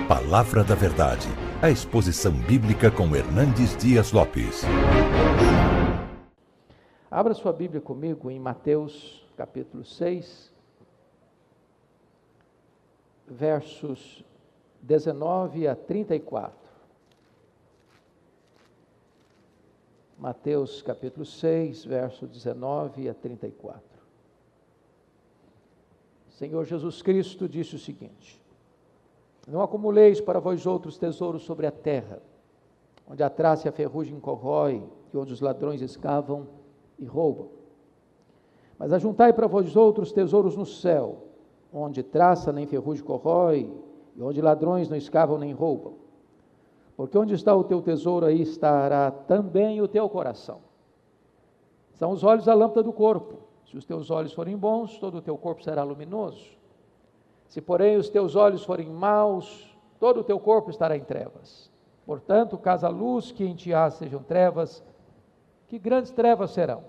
Palavra da Verdade, a exposição bíblica com Hernandes Dias Lopes. Abra sua Bíblia comigo em Mateus capítulo 6, versos 19 a 34. Mateus capítulo 6, verso 19 a 34. O Senhor Jesus Cristo disse o seguinte: não acumuleis para vós outros tesouros sobre a terra, onde a traça e a ferrugem corrói, e onde os ladrões escavam e roubam. Mas ajuntai para vós outros tesouros no céu, onde traça nem ferrugem corrói, e onde ladrões não escavam nem roubam. Porque onde está o teu tesouro, aí estará também o teu coração. São os olhos a lâmpada do corpo. Se os teus olhos forem bons, todo o teu corpo será luminoso. Se, porém, os teus olhos forem maus, todo o teu corpo estará em trevas. Portanto, caso a luz que em ti há sejam trevas, que grandes trevas serão.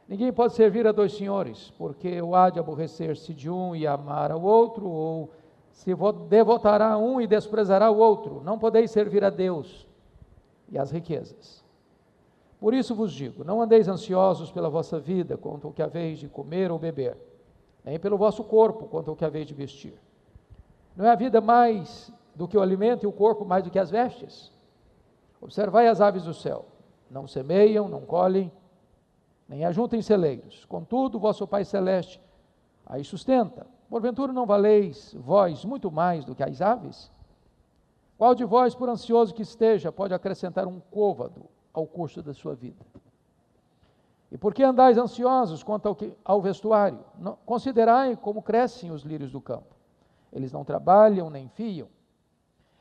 Ninguém pode servir a dois senhores, porque ou há de aborrecer-se de um e amar ao outro, ou se devotará a um e desprezará o outro. Não podeis servir a Deus e às riquezas. Por isso vos digo, não andeis ansiosos pela vossa vida, quanto ao que haveis de comer ou beber, nem pelo vosso corpo, quanto ao que haveis de vestir. Não é a vida mais do que o alimento e o corpo mais do que as vestes? Observai as aves do céu, não semeiam, não colhem, nem ajuntem celeiros, contudo vosso Pai Celeste aí sustenta. Porventura não valeis vós muito mais do que as aves? Qual de vós, por ansioso que esteja, pode acrescentar um côvado ao curso da sua vida? E por que andais ansiosos quanto ao vestuário? Considerai como crescem os lírios do campo. Eles não trabalham nem fiam.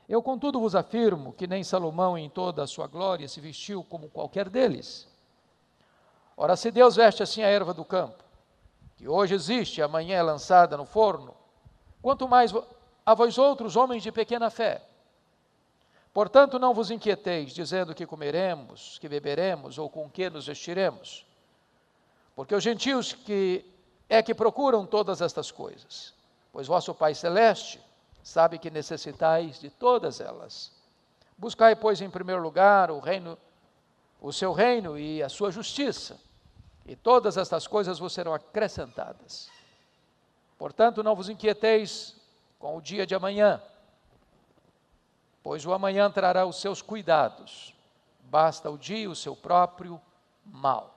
Eu, contudo, vos afirmo que nem Salomão em toda a sua glória se vestiu como qualquer deles. Ora, se Deus veste assim a erva do campo, que hoje existe e amanhã é lançada no forno, quanto mais a vós outros, homens de pequena fé. Portanto, não vos inquieteis, dizendo que comeremos, que beberemos, ou com que nos vestiremos. Porque os gentios que procuram todas estas coisas, pois vosso Pai Celeste sabe que necessitais de todas elas. Buscai, pois, em primeiro lugar o seu reino e a sua justiça, e todas estas coisas vos serão acrescentadas. Portanto, não vos inquieteis com o dia de amanhã, pois o amanhã trará os seus cuidados, basta o dia o seu próprio mal.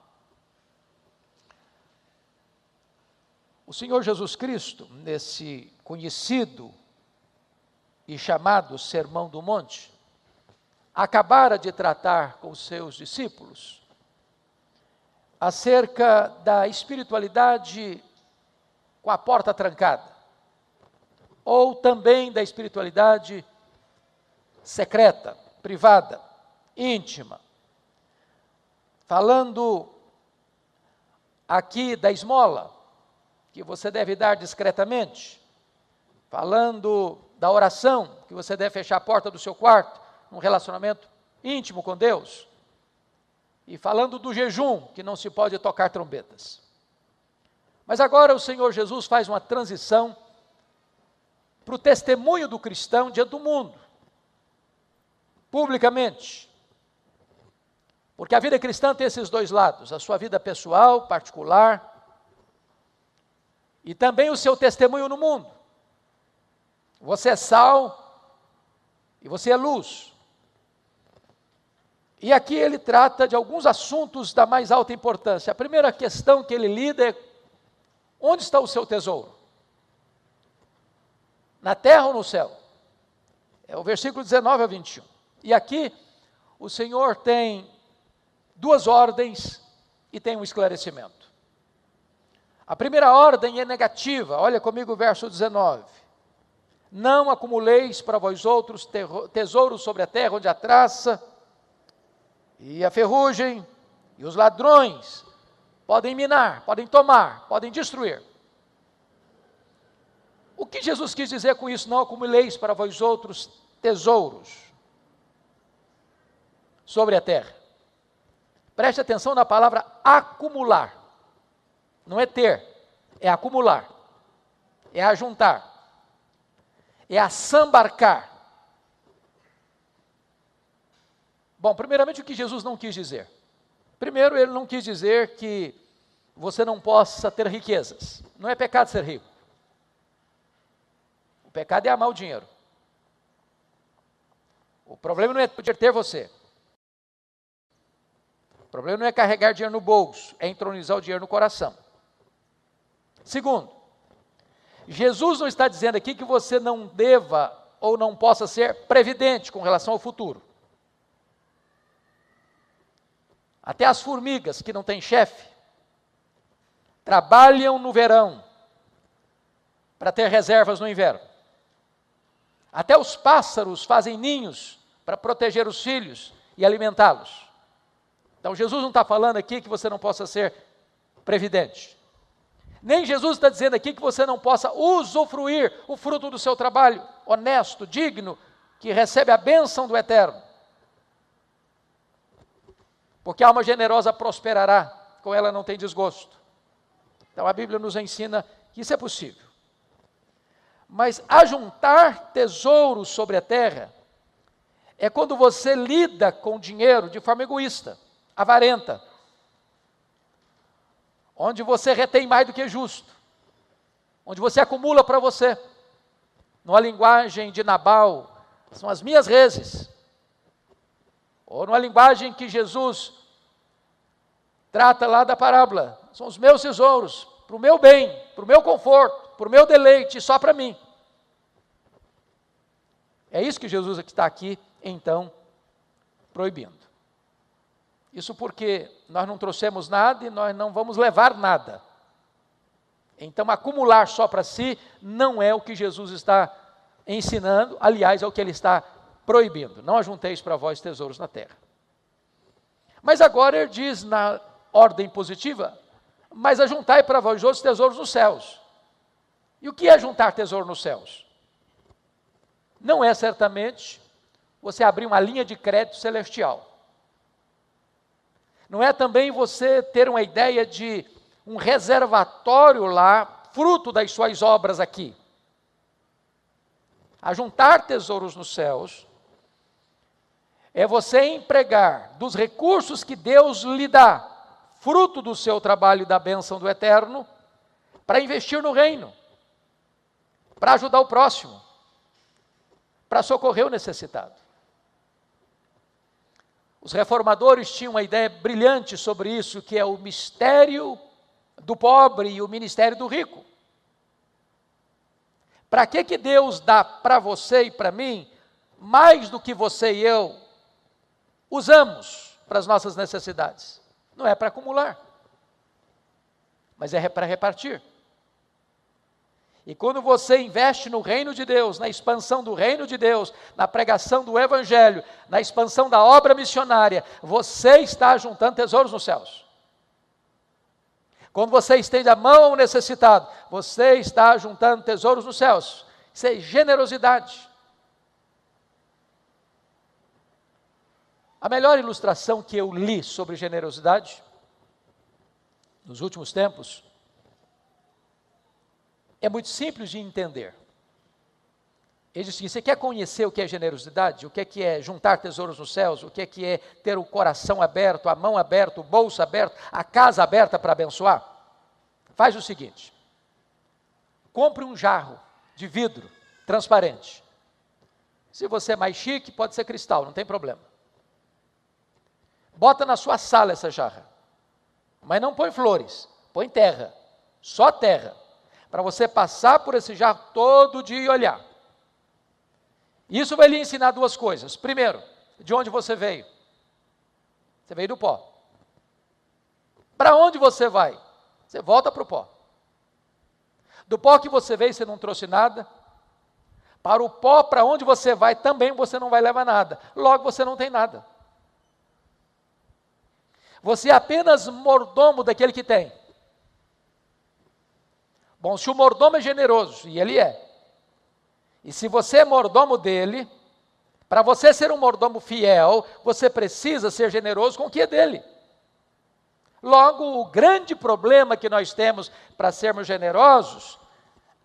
O Senhor Jesus Cristo, nesse conhecido e chamado Sermão do Monte, acabara de tratar com os seus discípulos acerca da espiritualidade com a porta trancada, ou também da espiritualidade secreta, privada, íntima, falando aqui da esmola, que você deve dar discretamente, falando da oração, que você deve fechar a porta do seu quarto, num relacionamento íntimo com Deus, e falando do jejum, que não se pode tocar trombetas. Mas agora o Senhor Jesus faz uma transição para o testemunho do cristão diante do mundo, publicamente, porque a vida cristã tem esses dois lados, a sua vida pessoal, particular, e também o seu testemunho no mundo. Você é sal e você é luz. E aqui ele trata de alguns assuntos da mais alta importância. A primeira questão que ele lida é: onde está o seu tesouro? Na terra ou no céu? É o versículo 19 a 21. E aqui o Senhor tem duas ordens e tem um esclarecimento. A primeira ordem é negativa, olha comigo o verso 19. Não acumuleis para vós outros tesouros sobre a terra, onde a traça e a ferrugem e os ladrões podem minar, podem tomar, podem destruir. O que Jesus quis dizer com isso? Não acumuleis para vós outros tesouros sobre a terra. Preste atenção na palavra acumular. Não é ter, é acumular, é ajuntar. é assambarcar. Bom, primeiramente o que Jesus não quis dizer. Primeiro, ele não quis dizer que você não possa ter riquezas. Não é pecado ser rico. O pecado é amar o dinheiro. O problema não é poder ter você. O problema não é carregar dinheiro no bolso, é entronizar o dinheiro no coração. Segundo, Jesus não está dizendo aqui que você não deva ou não possa ser previdente com relação ao futuro. Até as formigas que não têm chefe, trabalham no verão para ter reservas no inverno. Até os pássaros fazem ninhos para proteger os filhos e alimentá-los. Então Jesus não está falando aqui que você não possa ser previdente. Nem Jesus está dizendo aqui que você não possa usufruir o fruto do seu trabalho, honesto, digno, que recebe a bênção do Eterno. Porque a alma generosa prosperará, com ela não tem desgosto. Então a Bíblia nos ensina que isso é possível. Mas ajuntar tesouros sobre a terra é quando você lida com dinheiro de forma egoísta, avarenta, onde você retém mais do que justo, onde você acumula para você. Numa linguagem de Nabal, são as minhas reses. Ou numa linguagem que Jesus trata lá da parábola, são os meus tesouros, para o meu bem, para o meu conforto, para o meu deleite, só para mim. É isso que Jesus está aqui, então, proibindo. Isso porque nós não trouxemos nada e nós não vamos levar nada. Então, acumular só para si não é o que Jesus está ensinando, aliás, é o que ele está proibindo. Não ajunteis para vós tesouros na terra. Mas agora ele diz na ordem positiva, mas ajuntai para vós outros tesouros nos céus. E o que é juntar tesouro nos céus? Não é certamente você abrir uma linha de crédito celestial. Não é também você ter uma ideia de um reservatório lá, fruto das suas obras aqui. Ajuntar tesouros nos céus é você empregar dos recursos que Deus lhe dá, fruto do seu trabalho e da bênção do Eterno, para investir no reino, para ajudar o próximo, para socorrer o necessitado. Os reformadores tinham uma ideia brilhante sobre isso, que é o mistério do pobre e o ministério do rico. Para que Deus dá para você e para mim mais do que você e eu usamos para as nossas necessidades? Não é para acumular, mas é para repartir. E quando você investe no reino de Deus, na expansão do reino de Deus, na pregação do evangelho, na expansão da obra missionária, você está juntando tesouros nos céus. Quando você estende a mão ao necessitado, você está juntando tesouros nos céus. Isso é generosidade. A melhor ilustração que eu li sobre generosidade, nos últimos tempos, é muito simples de entender. Ele diz assim: você quer conhecer o que é generosidade? O que é juntar tesouros nos céus? O que é ter o coração aberto, a mão aberta, o bolso aberto, a casa aberta para abençoar? Faz o seguinte: compre um jarro de vidro transparente. Se você é mais chique, pode ser cristal, não tem problema. Bota na sua sala essa jarra, mas não põe flores, põe terra, só terra, para você passar por esse jarro todo dia e olhar. Isso vai lhe ensinar duas coisas. Primeiro, de onde você veio? Você veio do pó. Para onde você vai? Você volta para o pó. Do pó que você veio, você não trouxe nada. Para o pó, para onde você vai, também você não vai levar nada. Logo, você não tem nada. Você é apenas mordomo daquele que tem. Bom, se o mordomo é generoso, e ele é, e se você é mordomo dele, para você ser um mordomo fiel, você precisa ser generoso com o que é dele. Logo, o grande problema que nós temos para sermos generosos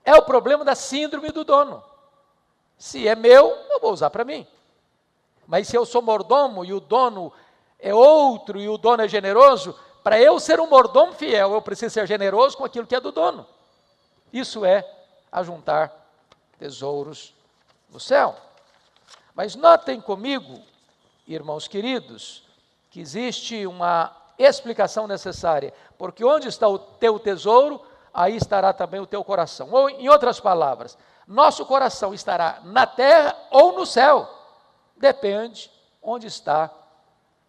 é o problema da síndrome do dono. Se é meu, eu vou usar para mim. Mas se eu sou mordomo e o dono é outro e o dono é generoso, para eu ser um mordomo fiel, eu preciso ser generoso com aquilo que é do dono. Isso é ajuntar tesouros no céu. Mas notem comigo, irmãos queridos, que existe uma explicação necessária, porque onde está o teu tesouro, aí estará também o teu coração. Ou, em outras palavras, nosso coração estará na terra ou no céu, depende onde está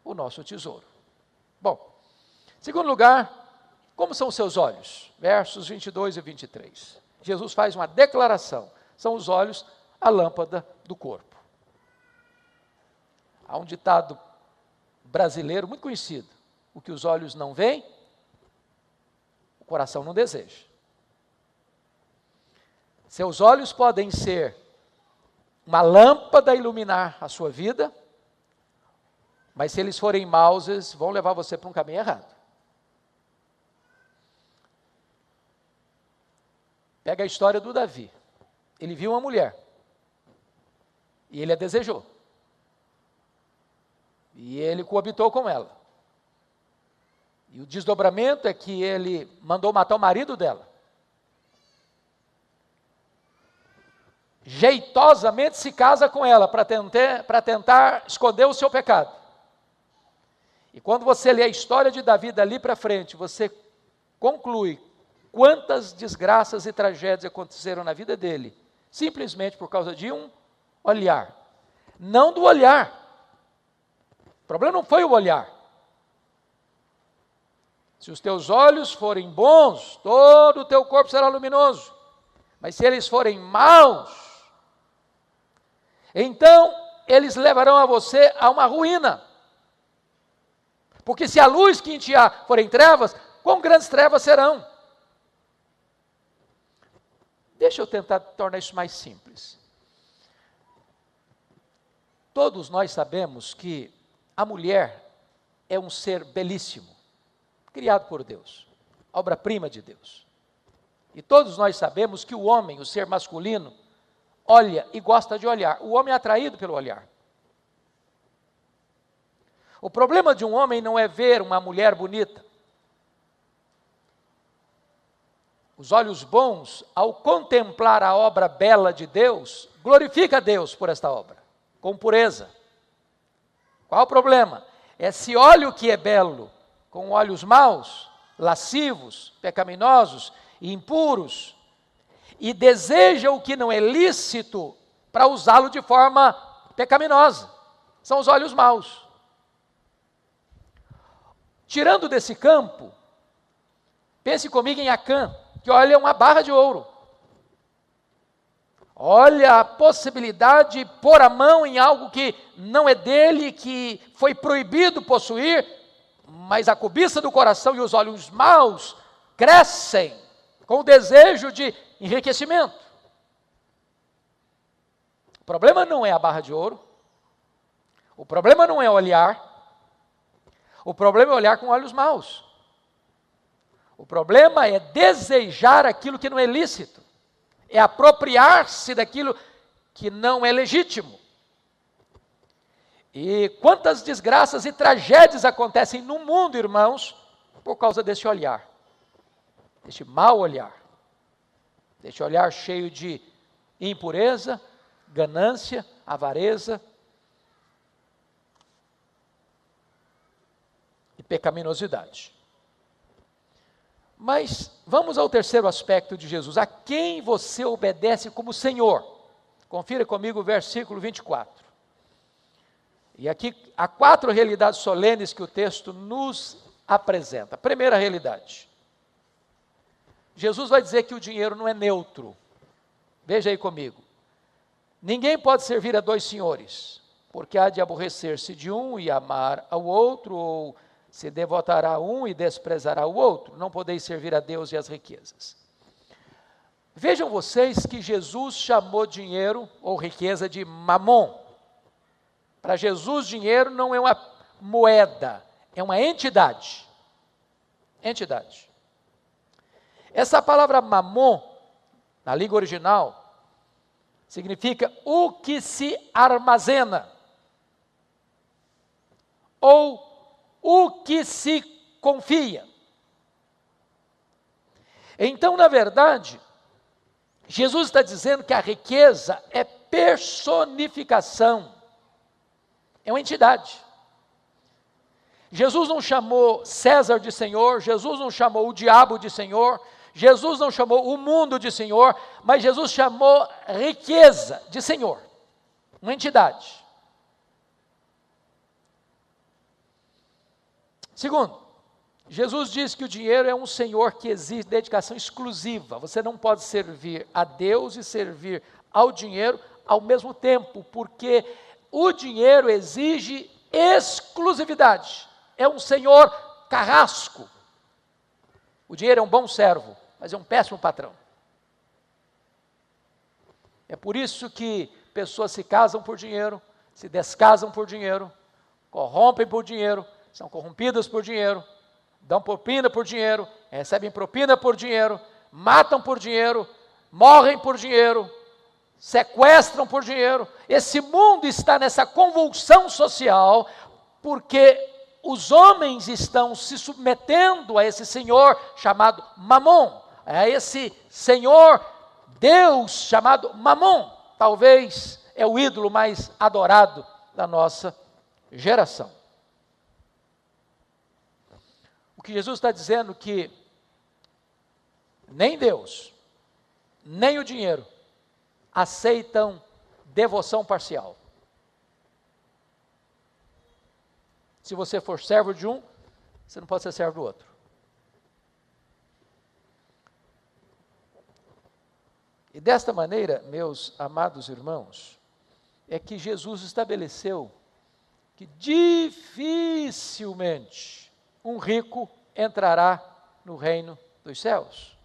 o nosso tesouro. Bom, segundo lugar, como são os seus olhos? Versos 22 e 23. Jesus faz uma declaração, são os olhos a lâmpada do corpo. Há um ditado brasileiro muito conhecido: o que os olhos não veem, o coração não deseja. Seus olhos podem ser uma lâmpada a iluminar a sua vida, mas se eles forem maus, eles vão levar você para um caminho errado. Pega a história do Davi. Ele viu uma mulher e ele a desejou. E ele coabitou com ela. E o desdobramento é que ele mandou matar o marido dela. Jeitosamente se casa com ela para tentar esconder o seu pecado. E quando você lê a história de Davi dali para frente, você conclui quantas desgraças e tragédias aconteceram na vida dele, simplesmente por causa de um olhar. Não do olhar. O problema não foi o olhar. Se os teus olhos forem bons, todo o teu corpo será luminoso. Mas se eles forem maus, então eles levarão a você a uma ruína. Porque se a luz que em ti há forem trevas, quão grandes trevas serão? Deixa eu tentar tornar isso mais simples. Todos nós sabemos que a mulher é um ser belíssimo, criado por Deus, obra-prima de Deus. E todos nós sabemos que o homem, o ser masculino, olha e gosta de olhar. O homem é atraído pelo olhar. O problema de um homem não é ver uma mulher bonita. Os olhos bons, ao contemplar a obra bela de Deus, glorifica a Deus por esta obra, com pureza. Qual o problema? Esse olho que é belo, com olhos maus, lascivos, pecaminosos e impuros, e deseja o que não é lícito para usá-lo de forma pecaminosa. São os olhos maus. Tirando desse campo, pense comigo em Acã, que olha uma barra de ouro. Olha a possibilidade de pôr a mão em algo que não é dele, que foi proibido possuir, mas a cobiça do coração e os olhos maus crescem com o desejo de enriquecimento. O problema não é a barra de ouro, o problema não é olhar, o problema é olhar com olhos maus. O problema é desejar aquilo que não é lícito, é apropriar-se daquilo que não é legítimo. E quantas desgraças e tragédias acontecem no mundo, irmãos, por causa desse olhar, desse mau olhar, desse olhar cheio de impureza, ganância, avareza e pecaminosidade. Mas vamos ao terceiro aspecto de Jesus. A quem você obedece como Senhor? Confira comigo o versículo 24. E aqui há 4 realidades solenes que o texto nos apresenta. Primeira realidade. Jesus vai dizer que o dinheiro não é neutro. Veja aí comigo. Ninguém pode servir a 2 senhores, porque há de aborrecer-se de um e amar ao outro, ou se devotará a um e desprezará o outro. Não podeis servir a Deus e as riquezas. Vejam vocês que Jesus chamou dinheiro ou riqueza de mamon. Para Jesus, dinheiro não é uma moeda, é uma entidade. Entidade. Essa palavra mamon, na língua original, significa o que se armazena, ou o que se confia. Então, na verdade, Jesus está dizendo que a riqueza é personificação, é uma entidade. Jesus não chamou César de Senhor, Jesus não chamou o diabo de Senhor, Jesus não chamou o mundo de Senhor, mas Jesus chamou riqueza de Senhor, uma entidade. Segundo, Jesus diz que o dinheiro é um senhor que exige dedicação exclusiva. Você não pode servir a Deus e servir ao dinheiro ao mesmo tempo, porque o dinheiro exige exclusividade. É um senhor carrasco. O dinheiro é um bom servo, mas é um péssimo patrão. É por isso que pessoas se casam por dinheiro, se descasam por dinheiro, corrompem por dinheiro, são corrompidas por dinheiro, dão propina por dinheiro, recebem propina por dinheiro, matam por dinheiro, morrem por dinheiro, sequestram por dinheiro. Esse mundo está nessa convulsão social porque os homens estão se submetendo a esse senhor chamado Mamon, a esse senhor Deus chamado Mamon. Talvez é o ídolo mais adorado da nossa geração. O que Jesus está dizendo é que nem Deus, nem o dinheiro aceitam devoção parcial. Se você for servo de um, você não pode ser servo do outro. E desta maneira, meus amados irmãos, é que Jesus estabeleceu que dificilmente um rico entrará no reino dos céus.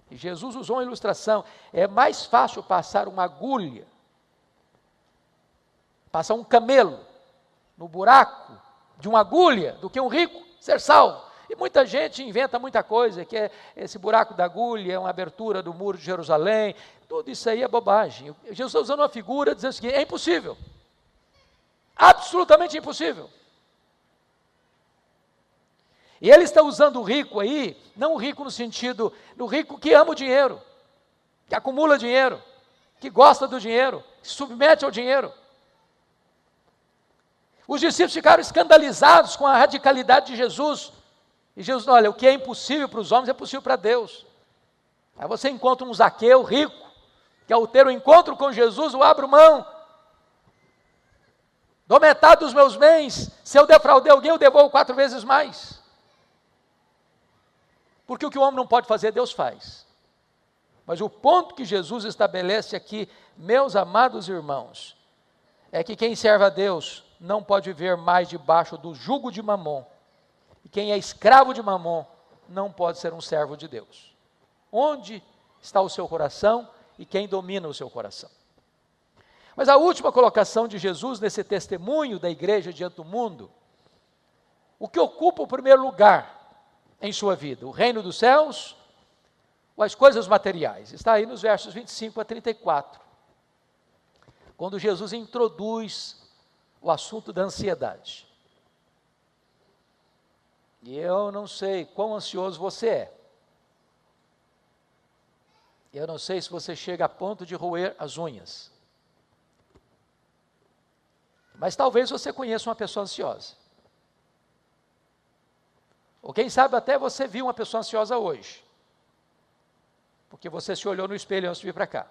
E Jesus usou uma ilustração. É mais fácil passar uma agulha, passar um camelo no buraco de uma agulha, do que um rico ser salvo. E muita gente inventa muita coisa, que é esse buraco da agulha, é uma abertura do muro de Jerusalém. Tudo isso aí é bobagem. Jesus está usando uma figura dizendo que é impossível. Absolutamente impossível. E ele está usando o rico aí, não o rico no sentido, do rico que ama o dinheiro, que acumula dinheiro, que gosta do dinheiro, que se submete ao dinheiro. Os discípulos ficaram escandalizados com a radicalidade de Jesus. E Jesus, olha, o que é impossível para os homens é possível para Deus. Aí você encontra um Zaqueu rico, que ao ter o encontro com Jesus, eu abro mão. Dou metade dos meus bens, se eu defraudei alguém, eu devolvo 4 vezes mais. Porque o que o homem não pode fazer, Deus faz. Mas o ponto que Jesus estabelece aqui, meus amados irmãos, é que quem serve a Deus não pode viver mais debaixo do jugo de Mamon. E quem é escravo de Mamon não pode ser um servo de Deus. Onde está o seu coração e quem domina o seu coração? Mas a última colocação de Jesus nesse testemunho da igreja diante do mundo, o que ocupa o primeiro lugar em sua vida? O reino dos céus ou as coisas materiais? Está aí nos versos 25 a 34. Quando Jesus introduz o assunto da ansiedade. E eu não sei quão ansioso você é. Eu não sei se você chega a ponto de roer as unhas. Mas talvez você conheça uma pessoa ansiosa. Ou quem sabe até você viu uma pessoa ansiosa hoje. Porque você se olhou no espelho antes de vir para cá.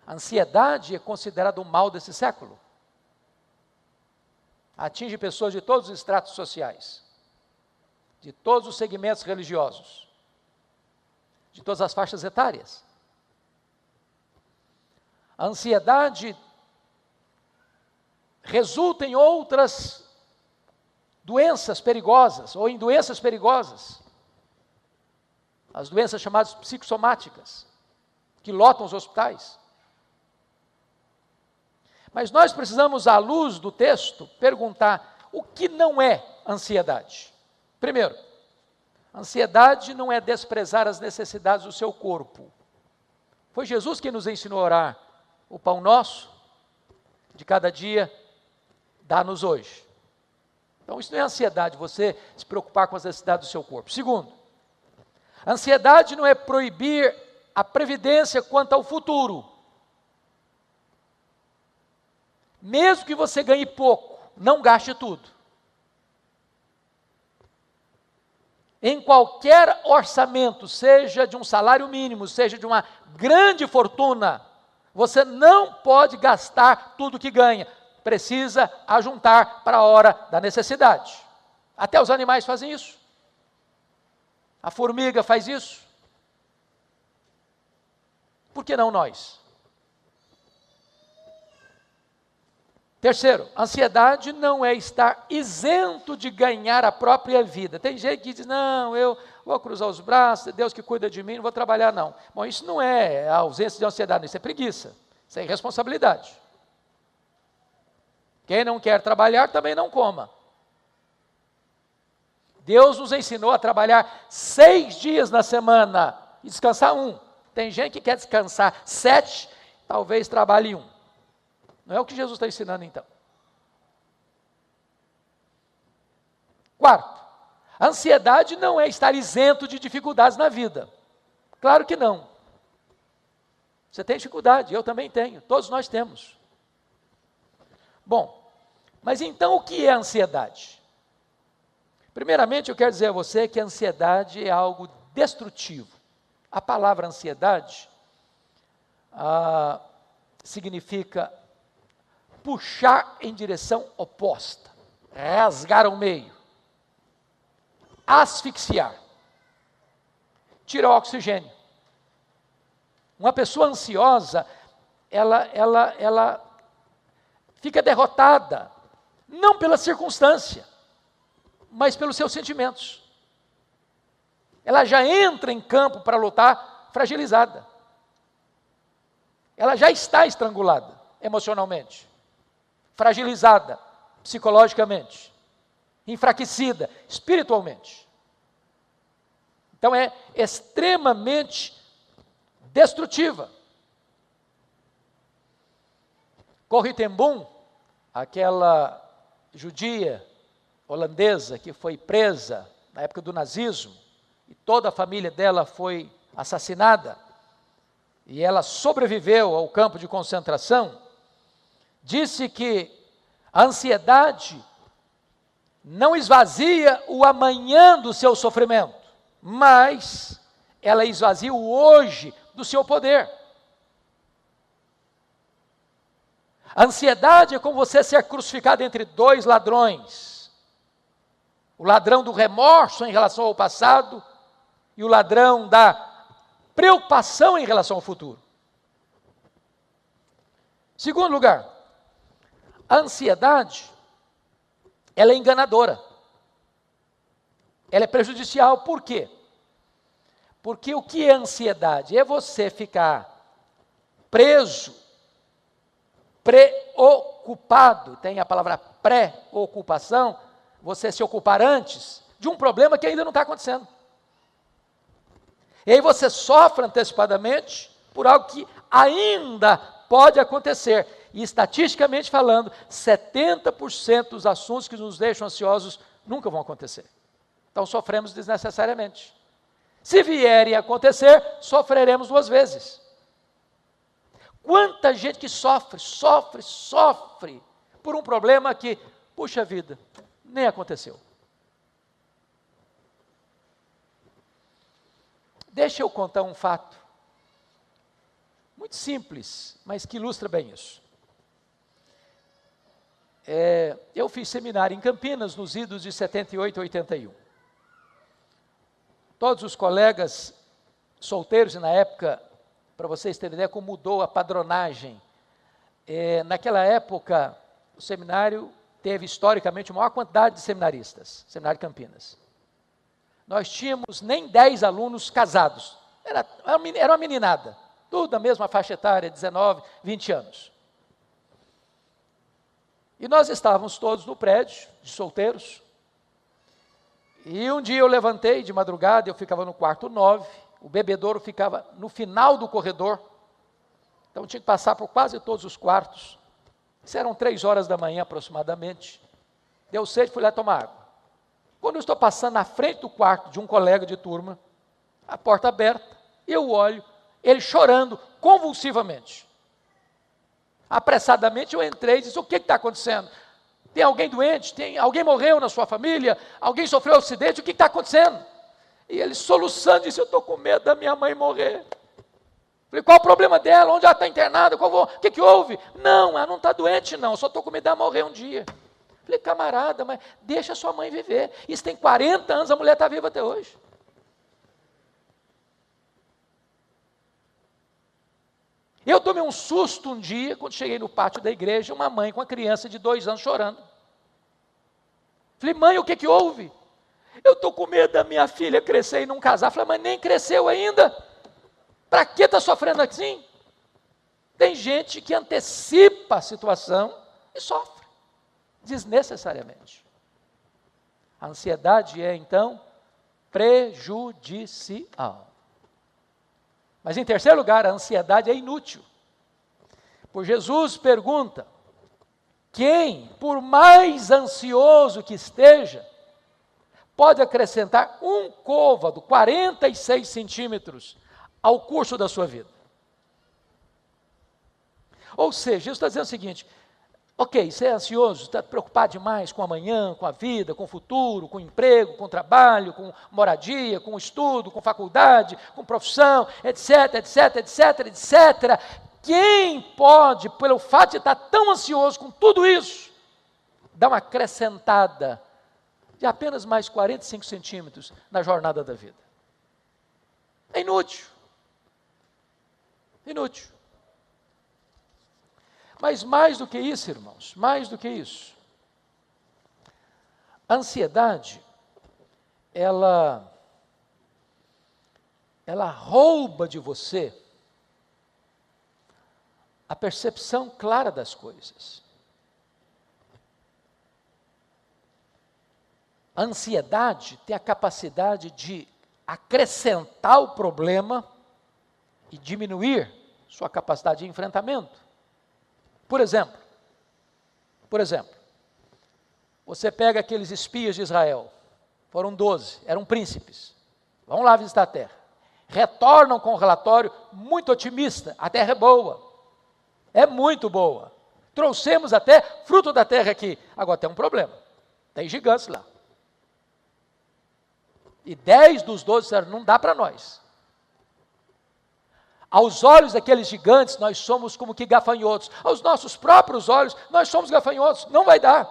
A ansiedade é considerada um mal desse século. Atinge pessoas de todos os estratos sociais, de todos os segmentos religiosos, de todas as faixas etárias. A ansiedade resulta em outras doenças perigosas, ou em doenças perigosas. As doenças chamadas psicossomáticas, que lotam os hospitais. Mas nós precisamos, à luz do texto, perguntar o que não é ansiedade. Primeiro, ansiedade não é desprezar as necessidades do seu corpo. Foi Jesus quem nos ensinou a orar. O pão nosso, de cada dia, dá-nos hoje. Então isso não é ansiedade, você se preocupar com as necessidades do seu corpo. Segundo, ansiedade não é proibir a previdência quanto ao futuro. Mesmo que você ganhe pouco, não gaste tudo. Em qualquer orçamento, seja de um salário mínimo, seja de uma grande fortuna, você não pode gastar tudo que ganha. Precisa ajuntar para a hora da necessidade. Até os animais fazem isso. A formiga faz isso. Por que não nós? Terceiro, ansiedade não é estar isento de ganhar a própria vida. Tem gente que diz, não, eu vou cruzar os braços, é Deus que cuida de mim, não vou trabalhar não. Bom, isso não é a ausência de ansiedade, isso é preguiça, isso é irresponsabilidade. Quem não quer trabalhar também não coma. Deus nos ensinou a trabalhar 6 dias na semana e descansar 1. Tem gente que quer descansar 7, talvez trabalhe 1. Não é o que Jesus está ensinando então. Quarto, a ansiedade não é estar isento de dificuldades na vida. Claro que não. Você tem dificuldade, eu também tenho, todos nós temos. Bom, mas então o que é ansiedade? Primeiramente eu quero dizer a você que a ansiedade é algo destrutivo. A palavra ansiedade significa puxar em direção oposta, rasgar ao meio, asfixiar, tirar o oxigênio. Uma pessoa ansiosa, ela fica derrotada, não pela circunstância, mas pelos seus sentimentos. Ela já entra em campo para lutar fragilizada. Ela já está estrangulada emocionalmente, fragilizada psicologicamente, enfraquecida espiritualmente. Então é extremamente destrutiva. Corrie ten Boom, aquela judia holandesa que foi presa na época do nazismo, e toda a família dela foi assassinada, e ela sobreviveu ao campo de concentração, disse que a ansiedade não esvazia o amanhã do seu sofrimento, mas ela esvazia o hoje do seu poder. A ansiedade é como você ser crucificado entre 2 ladrões. O ladrão do remorso em relação ao passado e o ladrão da preocupação em relação ao futuro. Segundo lugar, a ansiedade, ela é enganadora. Ela é prejudicial, por quê? Porque o que é ansiedade? É você ficar preso, preocupado, tem a palavra pré-ocupação, você se ocupar antes de um problema que ainda não está acontecendo. E aí você sofre antecipadamente por algo que ainda pode acontecer. E estatisticamente falando, 70% dos assuntos que nos deixam ansiosos nunca vão acontecer. Então sofremos desnecessariamente. Se vierem a acontecer, sofreremos 2 vezes. Quanta gente que sofre por um problema que, puxa vida, nem aconteceu. Deixa eu contar um fato, muito simples, mas que ilustra bem isso. Eu fiz seminário em Campinas, nos idos de 78 e 81. Todos os colegas solteiros, e na época, para vocês terem ideia como mudou a padronagem, naquela época, o seminário teve historicamente a maior quantidade de seminaristas, Seminário de Campinas. Nós tínhamos nem 10 alunos casados, era uma meninada, tudo da mesma faixa etária, 19, 20 anos. E nós estávamos todos no prédio, de solteiros, e um dia eu levantei de madrugada, eu ficava no quarto 9, o bebedouro ficava no final do corredor, Então tinha que passar por quase todos os quartos. Isso eram 3 horas da manhã aproximadamente. Deu sede, fui lá tomar água. Quando eu estou passando na frente do quarto de um colega de turma, a porta aberta, eu olho, ele chorando convulsivamente. Apressadamente eu entrei e disse: o que está acontecendo? Tem alguém doente? Alguém morreu na sua família? Alguém sofreu um acidente? O que está acontecendo? E ele soluçando disse: eu estou com medo da minha mãe morrer. Falei: qual o problema dela? Onde ela está internada? O que houve? Não, ela não está doente não, eu só estou com medo dela morrer um dia. Falei: camarada, mas deixa a sua mãe viver. Isso tem 40 anos, a mulher está viva até hoje. Eu tomei um susto um dia, quando cheguei no pátio da igreja, uma mãe com uma criança de 2 anos chorando. Falei: mãe, o que houve? Eu estou com medo da minha filha crescer e não casar. Falei: mas nem cresceu ainda. Para que está sofrendo assim? Tem gente que antecipa a situação e sofre, desnecessariamente. A ansiedade é, então, prejudicial. Mas, em terceiro lugar, a ansiedade é inútil. Pois Jesus pergunta: quem, por mais ansioso que esteja, pode acrescentar um côvado, 46 centímetros, ao curso da sua vida? Ou seja, Jesus está dizendo o seguinte: ok, você é ansioso, está preocupado demais com amanhã, com a vida, com o futuro, com o emprego, com o trabalho, com moradia, com o estudo, com faculdade, com profissão, etc, etc, etc, etc. Quem pode, pelo fato de estar tão ansioso com tudo isso, dar uma acrescentada de apenas mais 45 centímetros na jornada da vida? É inútil. Inútil. Mas mais do que isso, irmãos, mais do que isso, a ansiedade, ela rouba de você a percepção clara das coisas. A ansiedade tem a capacidade de acrescentar o problema e diminuir sua capacidade de enfrentamento. Por exemplo, você pega aqueles espias de Israel, foram 12, eram príncipes, vão lá visitar a terra, retornam com um relatório muito otimista: a terra é boa, é muito boa, trouxemos até fruto da terra aqui. Agora tem um problema, tem gigantes lá. E 10 dos 12 disseram: não dá para nós. Aos olhos daqueles gigantes, nós somos como que gafanhotos. Aos nossos próprios olhos, nós somos gafanhotos. Não vai dar.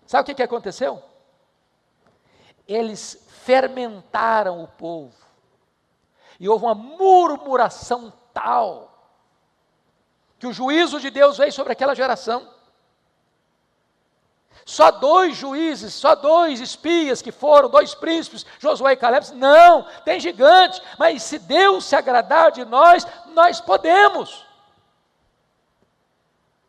Sabe o que aconteceu? Eles fermentaram o povo. E houve uma murmuração tal, que o juízo de Deus veio sobre aquela geração. Só 2 juízes, só 2 espias que foram, 2 príncipes, Josué e Caleb. Não, tem gigante, mas se Deus se agradar de nós, nós podemos.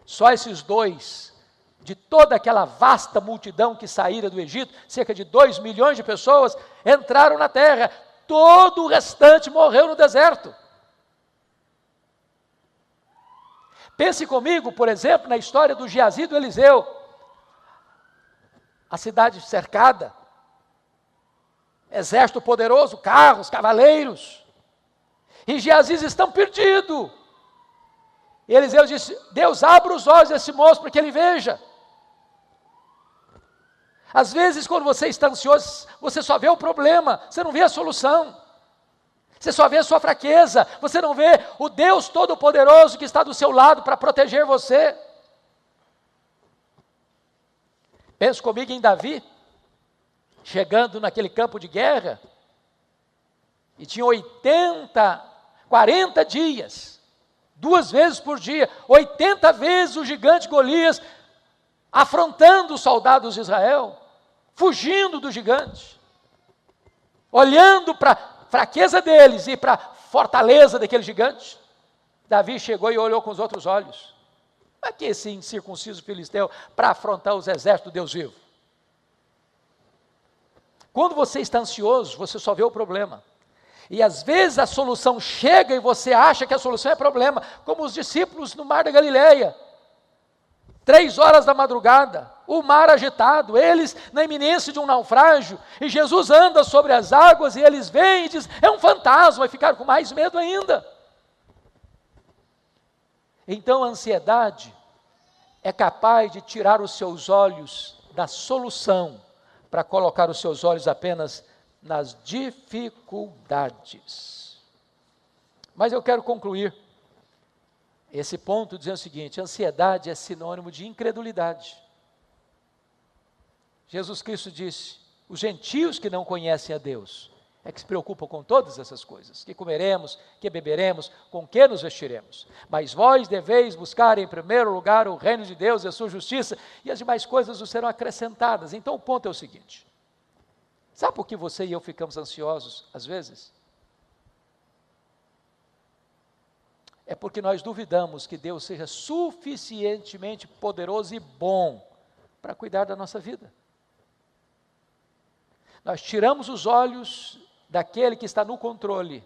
Só esses 2, de toda aquela vasta multidão que saíra do Egito, cerca de 2 milhões de pessoas, entraram na terra. Todo o restante morreu no deserto. Pense comigo, por exemplo, na história do Geazi e do Eliseu. A cidade cercada, exército poderoso, carros, cavaleiros, e Geazi estão perdidos. E Eliseu disse: Deus, abra os olhos desse moço para que ele veja. Às vezes, quando você está ansioso, você só vê o problema, você não vê a solução. Você só vê a sua fraqueza, você não vê o Deus Todo-Poderoso que está do seu lado para proteger você. Pensa comigo em Davi, chegando naquele campo de guerra, e tinha 40 dias, 2 vezes por dia, 80 vezes o gigante Golias, afrontando os soldados de Israel, fugindo do gigante, olhando para a fraqueza deles e para a fortaleza daquele gigante. Davi chegou e olhou com os outros olhos. Para que esse incircunciso filisteu para afrontar os exércitos do Deus vivo? Quando você está ansioso, você só vê o problema. E às vezes a solução chega e você acha que a solução é problema, como os discípulos no mar da Galileia. 3 horas da madrugada, o mar agitado, eles na iminência de um naufrágio, e Jesus anda sobre as águas, e eles veem e dizem, é um fantasma, e ficaram com mais medo ainda. Então a ansiedade é capaz de tirar os seus olhos da solução, para colocar os seus olhos apenas nas dificuldades. Mas eu quero concluir esse ponto dizendo o seguinte: ansiedade é sinônimo de incredulidade. Jesus Cristo disse, os gentios que não conhecem a Deus, é que se preocupam com todas essas coisas, que comeremos, que beberemos, com que nos vestiremos. Mas vós deveis buscar em primeiro lugar o reino de Deus e a sua justiça, e as demais coisas vos serão acrescentadas. Então o ponto é o seguinte, sabe por que você e eu ficamos ansiosos às vezes? É porque nós duvidamos que Deus seja suficientemente poderoso e bom para cuidar da nossa vida. Nós tiramos os olhos daquele que está no controle,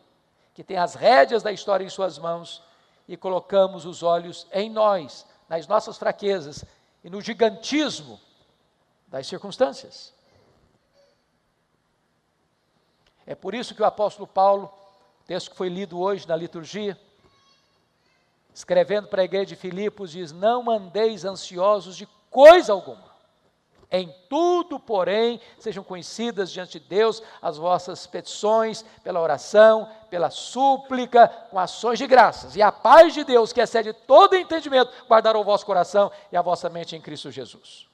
que tem as rédeas da história em suas mãos, e colocamos os olhos em nós, nas nossas fraquezas e no gigantismo das circunstâncias. É por isso que o apóstolo Paulo, texto que foi lido hoje na liturgia, escrevendo para a igreja de Filipos, diz, não andeis ansiosos de coisa alguma. Em tudo, porém, sejam conhecidas diante de Deus as vossas petições, pela oração, pela súplica, com ações de graças. E a paz de Deus, que excede todo entendimento, guardará o vosso coração e a vossa mente em Cristo Jesus.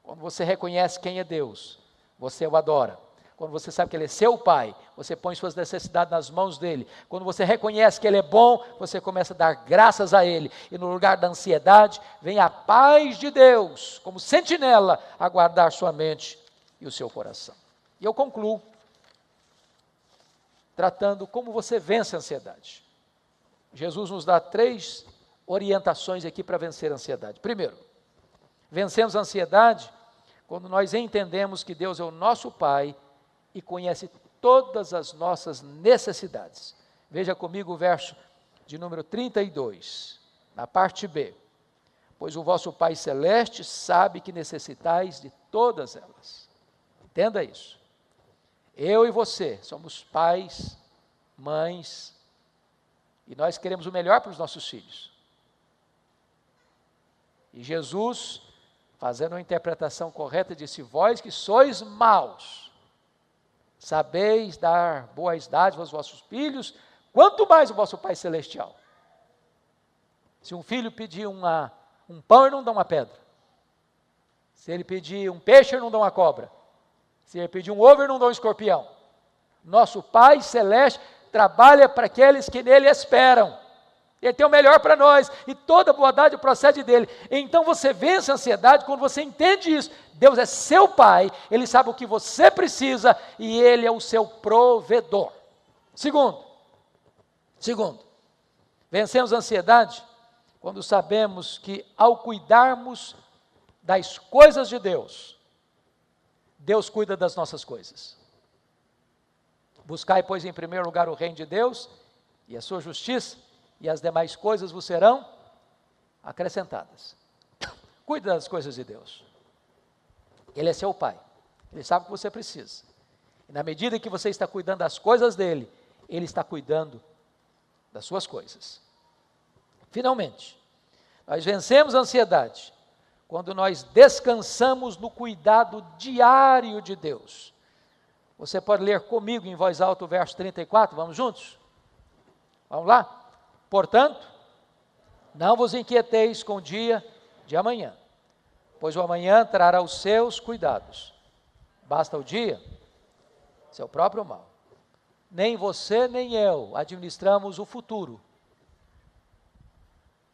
Quando você reconhece quem é Deus, você o adora. Quando você sabe que Ele é seu Pai, você põe suas necessidades nas mãos dEle. Quando você reconhece que Ele é bom, você começa a dar graças a Ele. E no lugar da ansiedade, vem a paz de Deus, como sentinela, a guardar sua mente e o seu coração. E eu concluo, tratando como você vence a ansiedade. Jesus nos dá 3 orientações aqui para vencer a ansiedade. Primeiro, vencemos a ansiedade quando nós entendemos que Deus é o nosso Pai, e conhece todas as nossas necessidades. Veja comigo o verso de número 32, na parte B. Pois o vosso Pai Celeste sabe que necessitais de todas elas. Entenda isso. Eu e você somos pais, mães, e nós queremos o melhor para os nossos filhos. E Jesus, fazendo uma interpretação correta, disse, vós que sois maus, sabeis dar boas dádivas aos vossos filhos, quanto mais o vosso Pai Celestial. Se um filho pedir um pão, ele não dá uma pedra. Se ele pedir um peixe, ele não dá uma cobra. Se ele pedir um ovo, ele não dá um escorpião. Nosso Pai Celeste trabalha para aqueles que nele esperam. Ele tem o melhor para nós, e toda bondade procede dele. Então você vence a ansiedade quando você entende isso. Deus é seu Pai, Ele sabe o que você precisa, e Ele é o seu provedor. Segundo, vencemos a ansiedade quando sabemos que ao cuidarmos das coisas de Deus, Deus cuida das nossas coisas. Buscai, pois, em primeiro lugar o reino de Deus e a sua justiça, e as demais coisas vos serão acrescentadas. Cuide das coisas de Deus. Ele é seu Pai. Ele sabe o que você precisa. E na medida que você está cuidando das coisas dele, Ele está cuidando das suas coisas. Finalmente, nós vencemos a ansiedade quando nós descansamos no cuidado diário de Deus. Você pode ler comigo em voz alta o verso 34, vamos juntos? Vamos lá? Portanto, não vos inquieteis com o dia de amanhã, pois o amanhã trará os seus cuidados. Basta o dia seu próprio mal. Nem você nem eu administramos o futuro.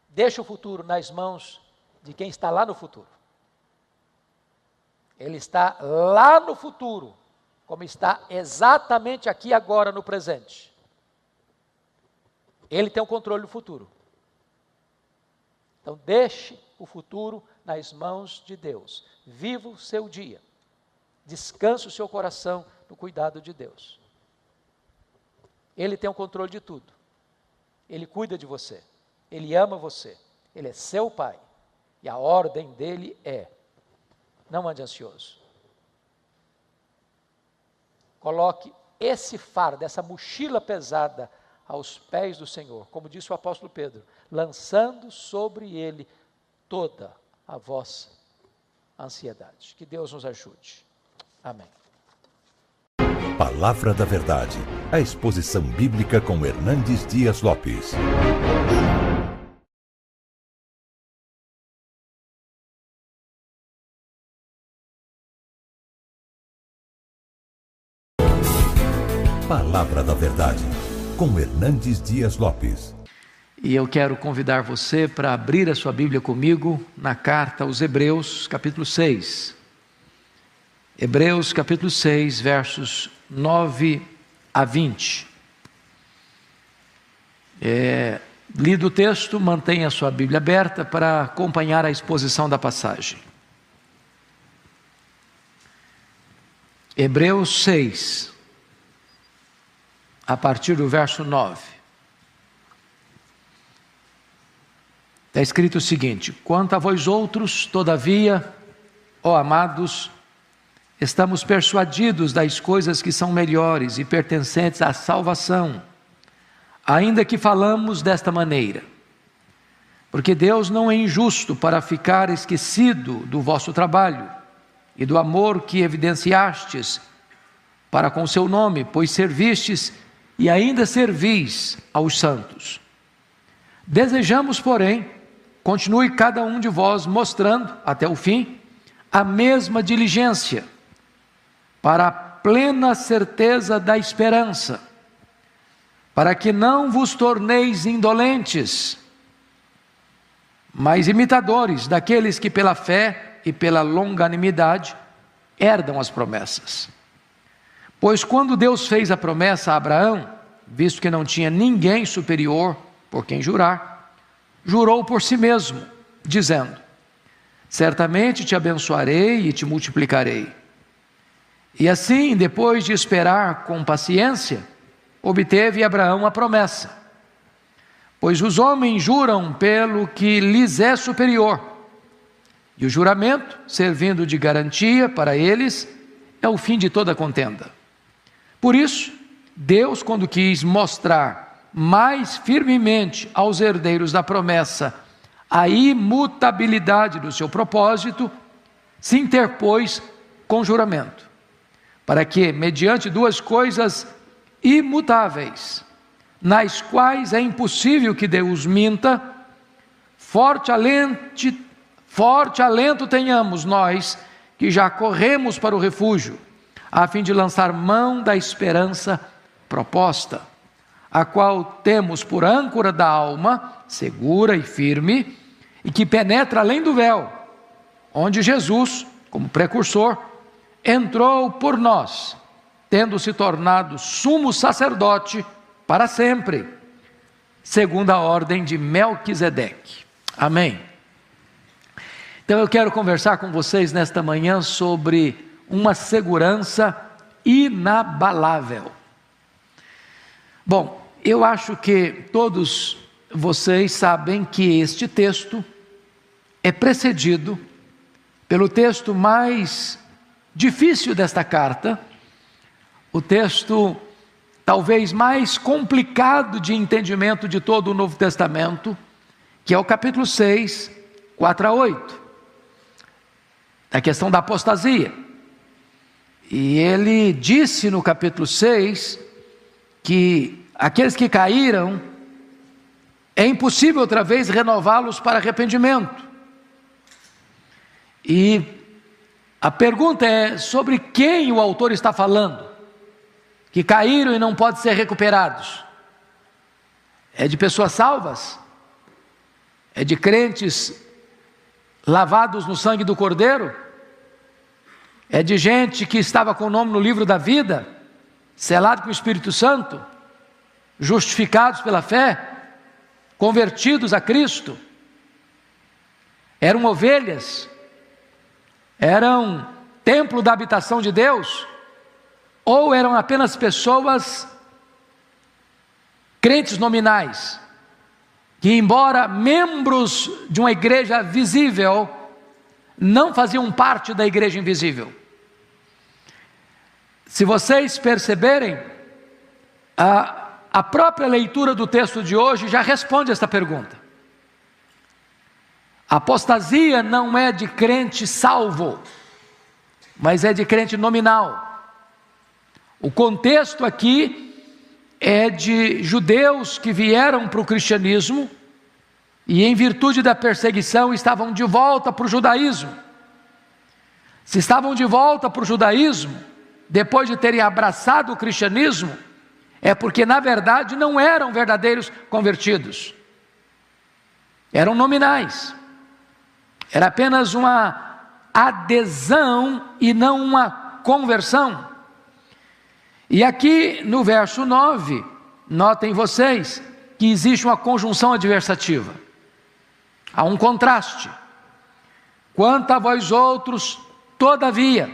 Deixa o futuro nas mãos de quem está lá no futuro. Ele está lá no futuro, como está exatamente aqui agora no presente. Ele tem o controle do futuro. Então deixe o futuro nas mãos de Deus. Viva o seu dia. Descanse o seu coração no cuidado de Deus. Ele tem o controle de tudo. Ele cuida de você. Ele ama você. Ele é seu pai. E a ordem dele é: não ande ansioso. Coloque esse fardo, essa mochila pesada aos pés do Senhor, como disse o apóstolo Pedro, lançando sobre ele toda a vossa ansiedade. Que Deus nos ajude. Amém. Palavra da Verdade, a exposição bíblica com Hernandes Dias Lopes. Palavra da Verdade, com Hernandes Dias Lopes. E eu quero convidar você para abrir a sua Bíblia comigo na carta aos Hebreus, capítulo 6. Hebreus, capítulo 6, versos 9 a 20. Lido o texto, mantenha a sua Bíblia aberta para acompanhar a exposição da passagem. Hebreus 6, a partir do verso 9. Está escrito o seguinte: quanto a vós outros, todavia, ó amados, estamos persuadidos das coisas que são melhores e pertencentes à salvação, ainda que falamos desta maneira. Porque Deus não é injusto para ficar esquecido do vosso trabalho e do amor que evidenciastes para com seu nome, pois servistes e ainda servis aos santos. Desejamos, porém, continue cada um de vós mostrando, até o fim, a mesma diligência, para a plena certeza da esperança, para que não vos torneis indolentes, mas imitadores daqueles que pela fé e pela longanimidade herdam as promessas. Pois quando Deus fez a promessa a Abraão, visto que não tinha ninguém superior por quem jurar, jurou por si mesmo, dizendo: certamente te abençoarei e te multiplicarei. E assim, depois de esperar com paciência, obteve Abraão a promessa. Pois os homens juram pelo que lhes é superior, e o juramento, servindo de garantia para eles, é o fim de toda contenda. Por isso, Deus, quando quis mostrar mais firmemente aos herdeiros da promessa a imutabilidade do seu propósito, se interpôs com juramento, para que, mediante duas coisas imutáveis, nas quais é impossível que Deus minta, forte alento tenhamos nós, que já corremos para o refúgio, a fim de lançar mão da esperança proposta, a qual temos por âncora da alma, segura e firme, e que penetra além do véu, onde Jesus, como precursor, entrou por nós, tendo se tornado sumo sacerdote para sempre, segundo a ordem de Melquisedeque. Amém. Então eu quero conversar com vocês nesta manhã sobre uma segurança inabalável. Bom, eu acho que todos vocês sabem que este texto é precedido pelo texto mais difícil desta carta, o texto talvez mais complicado de entendimento de todo o Novo Testamento, que é o capítulo 6, 4 a 8, a questão da apostasia. E ele disse no capítulo 6 que aqueles que caíram, é impossível outra vez renová-los para arrependimento. E a pergunta é sobre quem o autor está falando, que caíram e não podem ser recuperados. É de pessoas salvas? É de crentes lavados no sangue do Cordeiro? É de gente que estava com o nome no livro da vida, selado com o Espírito Santo, justificados pela fé, convertidos a Cristo? Eram ovelhas? Eram templo da habitação de Deus? Ou eram apenas pessoas crentes nominais, que embora membros de uma igreja visível, não faziam parte da igreja invisível. Se vocês perceberem, a própria leitura do texto de hoje já responde esta pergunta. A apostasia não é de crente salvo, mas é de crente nominal. O contexto aqui é de judeus que vieram para o cristianismo e, em virtude da perseguição, estavam de volta para o judaísmo. Se estavam de volta para o judaísmo, depois de terem abraçado o cristianismo, é porque na verdade não eram verdadeiros convertidos, eram nominais, era apenas uma adesão e não uma conversão. E aqui no verso 9, notem vocês que existe uma conjunção adversativa, há um contraste. Quanto a vós outros, todavia.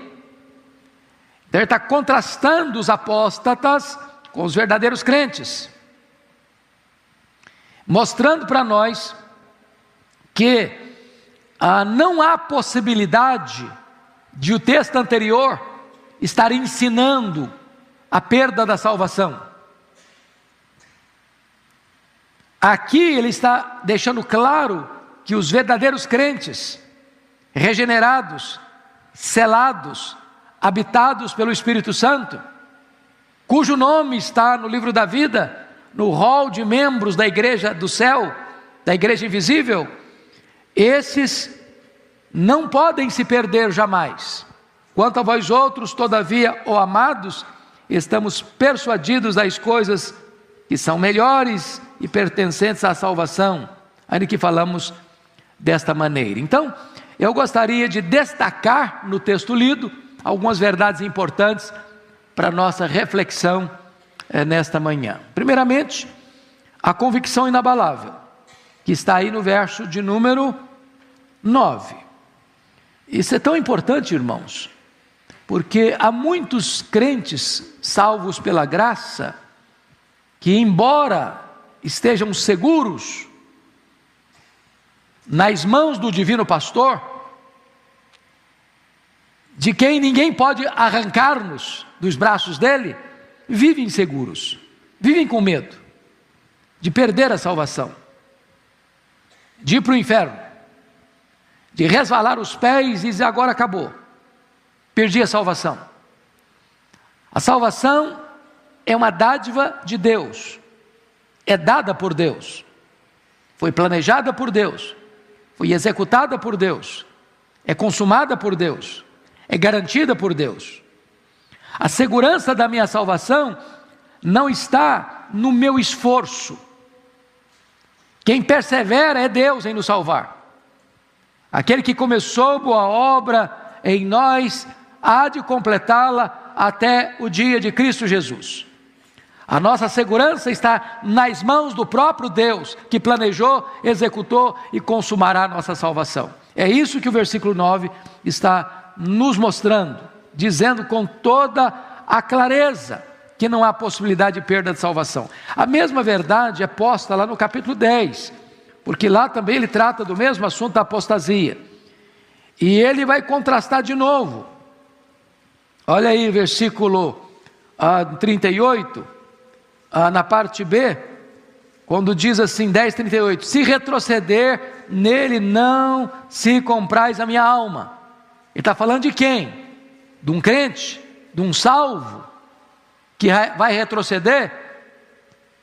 Então ele está contrastando os apóstatas com os verdadeiros crentes, mostrando para nós que não há possibilidade de o texto anterior estar ensinando a perda da salvação. Aqui ele está deixando claro que os verdadeiros crentes, regenerados, selados, habitados pelo Espírito Santo, cujo nome está no livro da vida, no rol de membros da igreja do céu, da igreja invisível, esses não podem se perder jamais. Quanto a vós outros, todavia, ó amados, estamos persuadidos das coisas que são melhores e pertencentes à salvação, ainda que falamos desta maneira. Então, eu gostaria de destacar no texto lido algumas verdades importantes para a nossa reflexão nesta manhã. Primeiramente, a convicção inabalável, que está aí no verso de número 9. Isso é tão importante, irmãos, porque há muitos crentes salvos pela graça, que embora estejam seguros nas mãos do divino pastor, de quem ninguém pode arrancar-nos dos braços dele, vivem inseguros, vivem com medo de perder a salvação, de ir para o inferno, de resvalar os pés e dizer: agora acabou, perdi a salvação. A salvação é uma dádiva de Deus, é dada por Deus, foi planejada por Deus, foi executada por Deus, é consumada por Deus, é garantida por Deus. A segurança da minha salvação não está no meu esforço. Quem persevera é Deus em nos salvar. Aquele que começou boa obra em nós há de completá-la até o dia de Cristo Jesus. A nossa segurança está nas mãos do próprio Deus, que planejou, executou e consumará a nossa salvação. É isso que o versículo 9 está nos mostrando, dizendo com toda a clareza que não há possibilidade de perda de salvação. A mesma verdade é posta lá no capítulo 10, porque lá também ele trata do mesmo assunto da apostasia. E ele vai contrastar de novo. Olha aí, versículo 38, na parte B, quando diz assim, 10:38, se retroceder, nele não se comprais a minha alma. Ele está falando de quem? De um crente, de um salvo, que vai retroceder,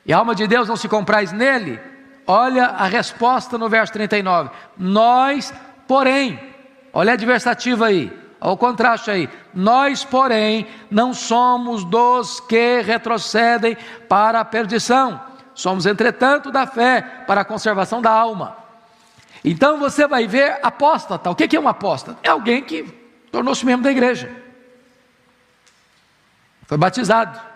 e a alma de Deus não se comprais nele? Olha a resposta no verso 39, nós, porém, olha a adversativa aí, olha o contraste aí, nós, porém, não somos dos que retrocedem para a perdição, somos, entretanto, da fé para a conservação da alma. Então você vai ver apóstata. O que é um apóstata? É alguém que tornou-se membro da igreja, foi batizado.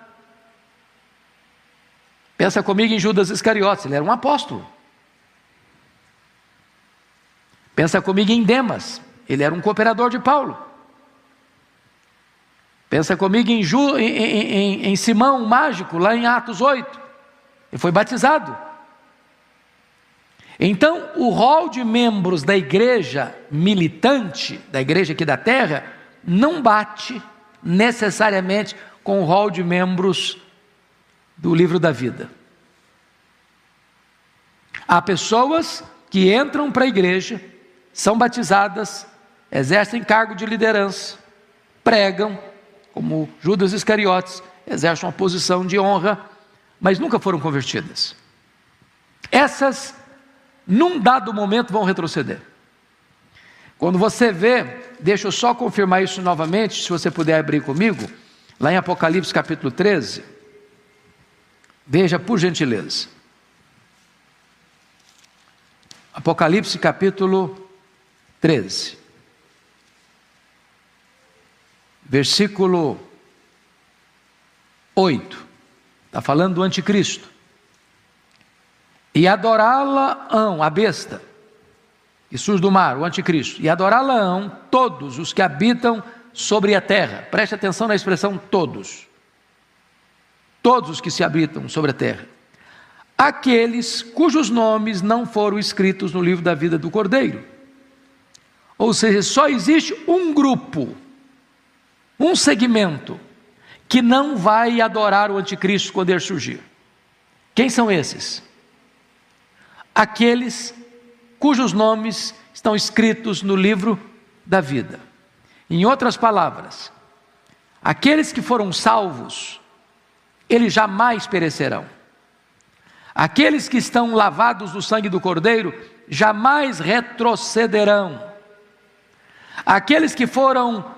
Pensa comigo em Judas Iscariotes, ele era um apóstolo. Pensa comigo em Demas, ele era um cooperador de Paulo. Pensa comigo em Simão, o mágico, lá em Atos 8. Ele foi batizado. Então, o rol de membros da igreja militante, da igreja aqui da terra, não bate necessariamente com o rol de membros do livro da vida. Há pessoas que entram para a igreja, são batizadas, exercem cargo de liderança, pregam, como Judas Iscariotes, exercem uma posição de honra, mas nunca foram convertidas. Essas, num dado momento, vão retroceder. Quando você vê, deixa eu só confirmar isso novamente, se você puder abrir comigo, lá em Apocalipse capítulo 13, veja por gentileza. Apocalipse capítulo 13, versículo 8, está falando do anticristo. E adorá-la-ão, a besta, que surge do mar, o anticristo, e adorá-la-ão todos os que habitam sobre a terra. Preste atenção na expressão todos. Todos os que se habitam sobre a terra. Aqueles cujos nomes não foram escritos no livro da vida do Cordeiro. Ou seja, só existe um grupo, um segmento, que não vai adorar o anticristo quando ele surgir. Quem são esses? Aqueles cujos nomes estão escritos no livro da vida. Em outras palavras, aqueles que foram salvos, eles jamais perecerão. Aqueles que estão lavados no sangue do Cordeiro, jamais retrocederão. Aqueles que foram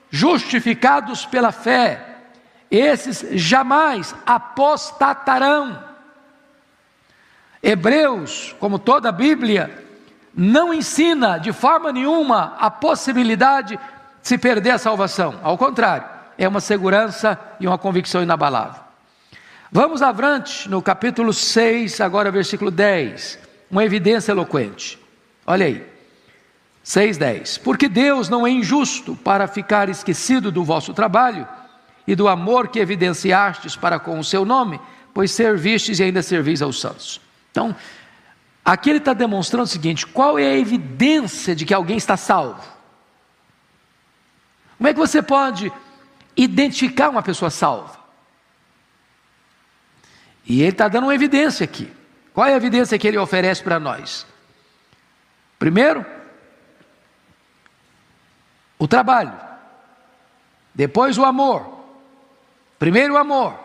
justificados pela fé, esses jamais apostatarão. Hebreus, como toda a Bíblia, não ensina de forma nenhuma a possibilidade de se perder a salvação. Ao contrário, é uma segurança e uma convicção inabalável. Vamos avante no capítulo 6, agora versículo 10, uma evidência eloquente. Olha aí, 6:10. Porque Deus não é injusto para ficar esquecido do vosso trabalho e do amor que evidenciastes para com o seu nome, pois servistes e ainda servis aos santos. Então, aqui ele está demonstrando o seguinte: qual é a evidência de que alguém está salvo? Como é que você pode identificar uma pessoa salva? E ele está dando uma evidência aqui. Qual é a evidência que ele oferece para nós? Primeiro, o trabalho. Depois o amor. Primeiro o amor,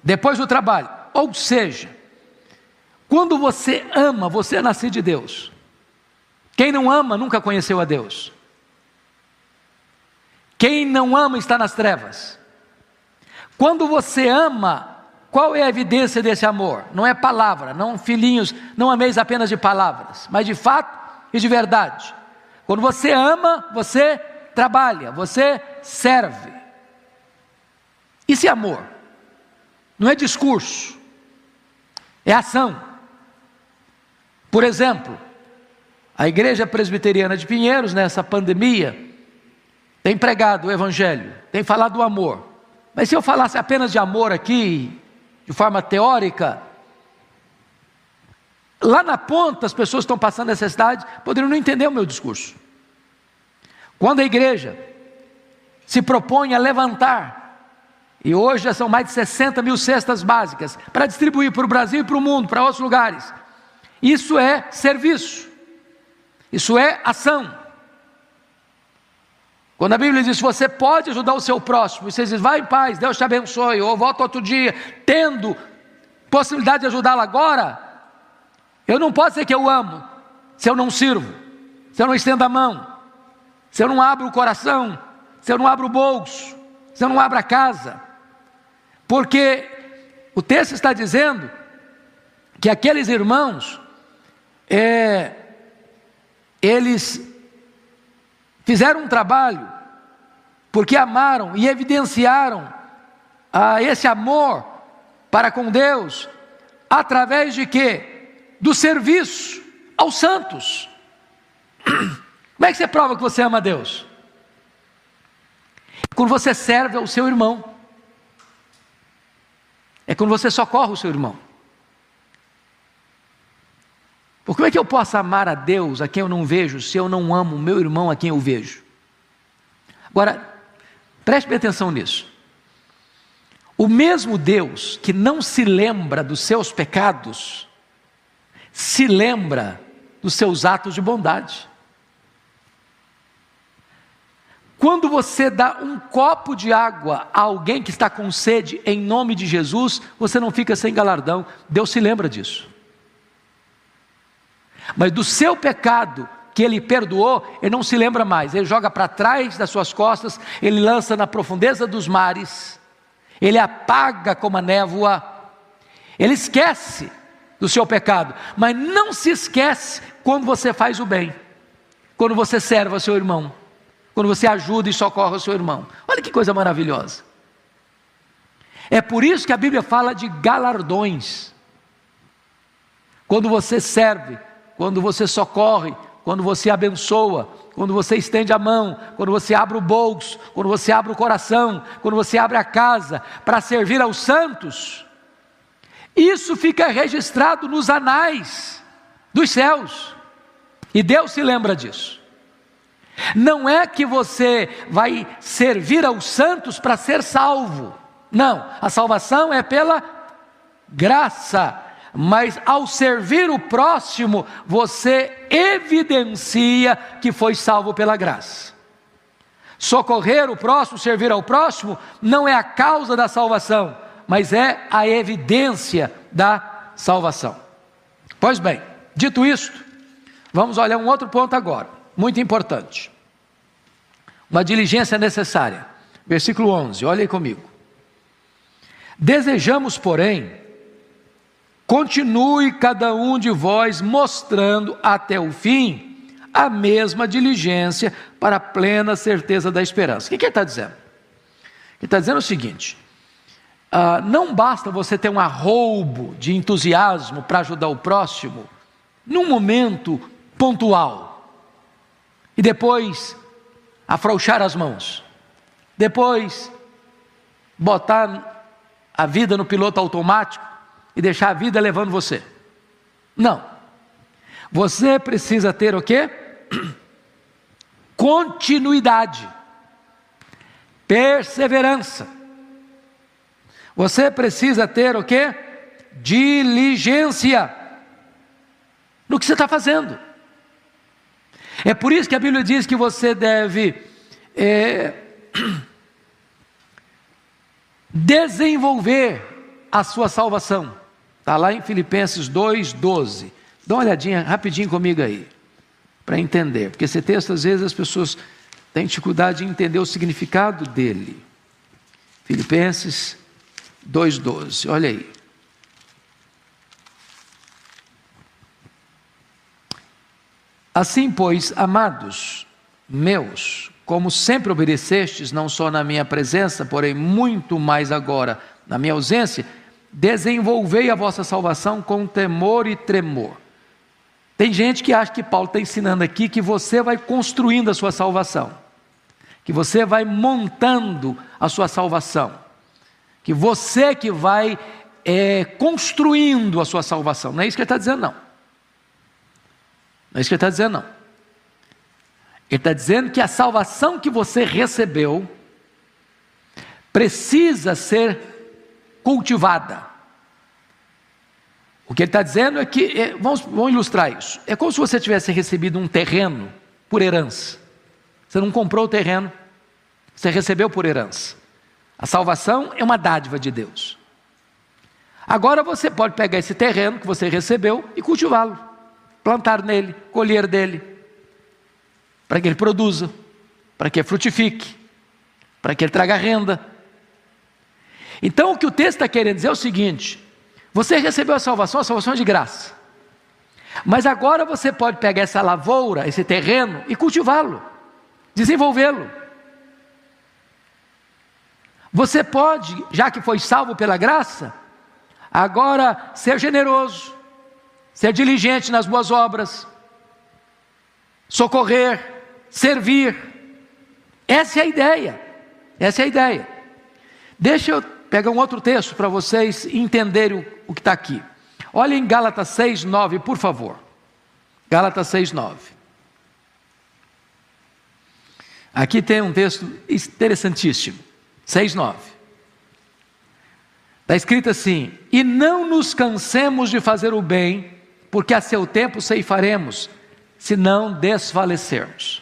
depois o trabalho. Ou seja, quando você ama, você é nascido de Deus. Quem não ama nunca conheceu a Deus. Quem não ama está nas trevas. Quando você ama, qual é a evidência desse amor? Não é palavra, não filhinhos, não ameis apenas de palavras, mas de fato e de verdade. Quando você ama, você trabalha, você serve. Isso é amor, não é discurso, é ação. Por exemplo, a Igreja Presbiteriana de Pinheiros, nessa pandemia, tem pregado o Evangelho, tem falado do amor. Mas se eu falasse apenas de amor aqui, de forma teórica, lá na ponta as pessoas estão passando necessidade, poderiam não entender o meu discurso. Quando a igreja se propõe a levantar, e hoje já são mais de 60 mil cestas básicas, para distribuir para o Brasil e para o mundo, para outros lugares, isso é serviço, isso é ação. Quando a Bíblia diz, você pode ajudar o seu próximo, e você diz, vai em paz, Deus te abençoe, ou volta outro dia, tendo possibilidade de ajudá-lo agora, eu não posso dizer que eu amo, se eu não sirvo, se eu não estendo a mão, se eu não abro o coração, se eu não abro o bolso, se eu não abro a casa, porque o texto está dizendo que aqueles irmãos, eles fizeram um trabalho, porque amaram e evidenciaram esse amor para com Deus, através de quê? Do serviço aos santos. Como é que você prova que você ama a Deus? Quando você serve ao seu irmão, é quando você socorre o seu irmão. Porque como é que eu posso amar a Deus a quem eu não vejo, se eu não amo o meu irmão a quem eu vejo? Agora, preste bem atenção nisso. O mesmo Deus que não se lembra dos seus pecados, se lembra dos seus atos de bondade. Quando você dá um copo de água a alguém que está com sede, em nome de Jesus, você não fica sem galardão. Deus se lembra disso. Mas do seu pecado, que Ele perdoou, Ele não se lembra mais. Ele joga para trás das suas costas, Ele lança na profundeza dos mares, Ele apaga como a névoa, Ele esquece do seu pecado, mas não se esquece quando você faz o bem, quando você serve ao seu irmão, quando você ajuda e socorre ao seu irmão. Olha que coisa maravilhosa. É por isso que a Bíblia fala de galardões. Quando você serve, quando você socorre, quando você abençoa, quando você estende a mão, quando você abre o bolso, quando você abre o coração, quando você abre a casa para servir aos santos, isso fica registrado nos anais dos céus, e Deus se lembra disso. Não é que você vai servir aos santos para ser salvo, não, a salvação é pela graça, mas ao servir o próximo, você evidencia que foi salvo pela graça. Socorrer o próximo, servir ao próximo, não é a causa da salvação, mas é a evidência da salvação. Pois bem, dito isto, vamos olhar um outro ponto agora, muito importante. Uma diligência necessária. Versículo 11, olha aí comigo. Desejamos, porém, continue cada um de vós mostrando até o fim a mesma diligência para a plena certeza da esperança. O que ele está dizendo? Ele está dizendo o seguinte: não basta você ter um arroubo de entusiasmo para ajudar o próximo num momento pontual e depois afrouxar as mãos, depois botar a vida no piloto automático e deixar a vida levando você. Não. Você precisa ter o quê? Continuidade, perseverança. Você precisa ter o quê? Diligência no que você está fazendo. É por isso que a Bíblia diz que você deve desenvolver a sua salvação. Está lá em Filipenses 2:12. Dá uma olhadinha rapidinho comigo aí, para entender, porque esse texto às vezes as pessoas têm dificuldade de entender o significado dele. Filipenses 2:12, olha aí. Assim, pois, amados meus, como sempre obedecestes, não só na minha presença, porém muito mais agora na minha ausência, desenvolvei a vossa salvação com temor e tremor. Tem gente que acha que Paulo está ensinando aqui que você vai construindo a sua salvação, que você vai montando a sua salvação, que você que vai construindo a sua salvação. Não é isso que ele está dizendo, não. Não é isso que ele está dizendo, não. Ele está dizendo que a salvação que você recebeu precisa ser cultivada. O que ele está dizendo é que, vamos ilustrar isso, é como se você tivesse recebido um terreno por herança. Você não comprou o terreno, você recebeu por herança. A salvação é uma dádiva de Deus. Agora você pode pegar esse terreno que você recebeu e cultivá-lo, plantar nele, colher dele, para que ele produza, para que ele frutifique, para que ele traga renda. Então o que o texto está querendo dizer é o seguinte: você recebeu a salvação é de graça, mas agora você pode pegar essa lavoura, esse terreno e cultivá-lo, desenvolvê-lo. Você pode, já que foi salvo pela graça, agora ser generoso, ser diligente nas boas obras, socorrer, servir. Essa é a ideia, essa é a ideia. Deixa eu pegar um outro texto para vocês entenderem o que está aqui. Olha em Gálatas 6:9, por favor. Gálatas 6:9. Aqui tem um texto interessantíssimo. 6:9. Está escrito assim: e não nos cansemos de fazer o bem, porque a seu tempo ceifaremos, se não desfalecermos.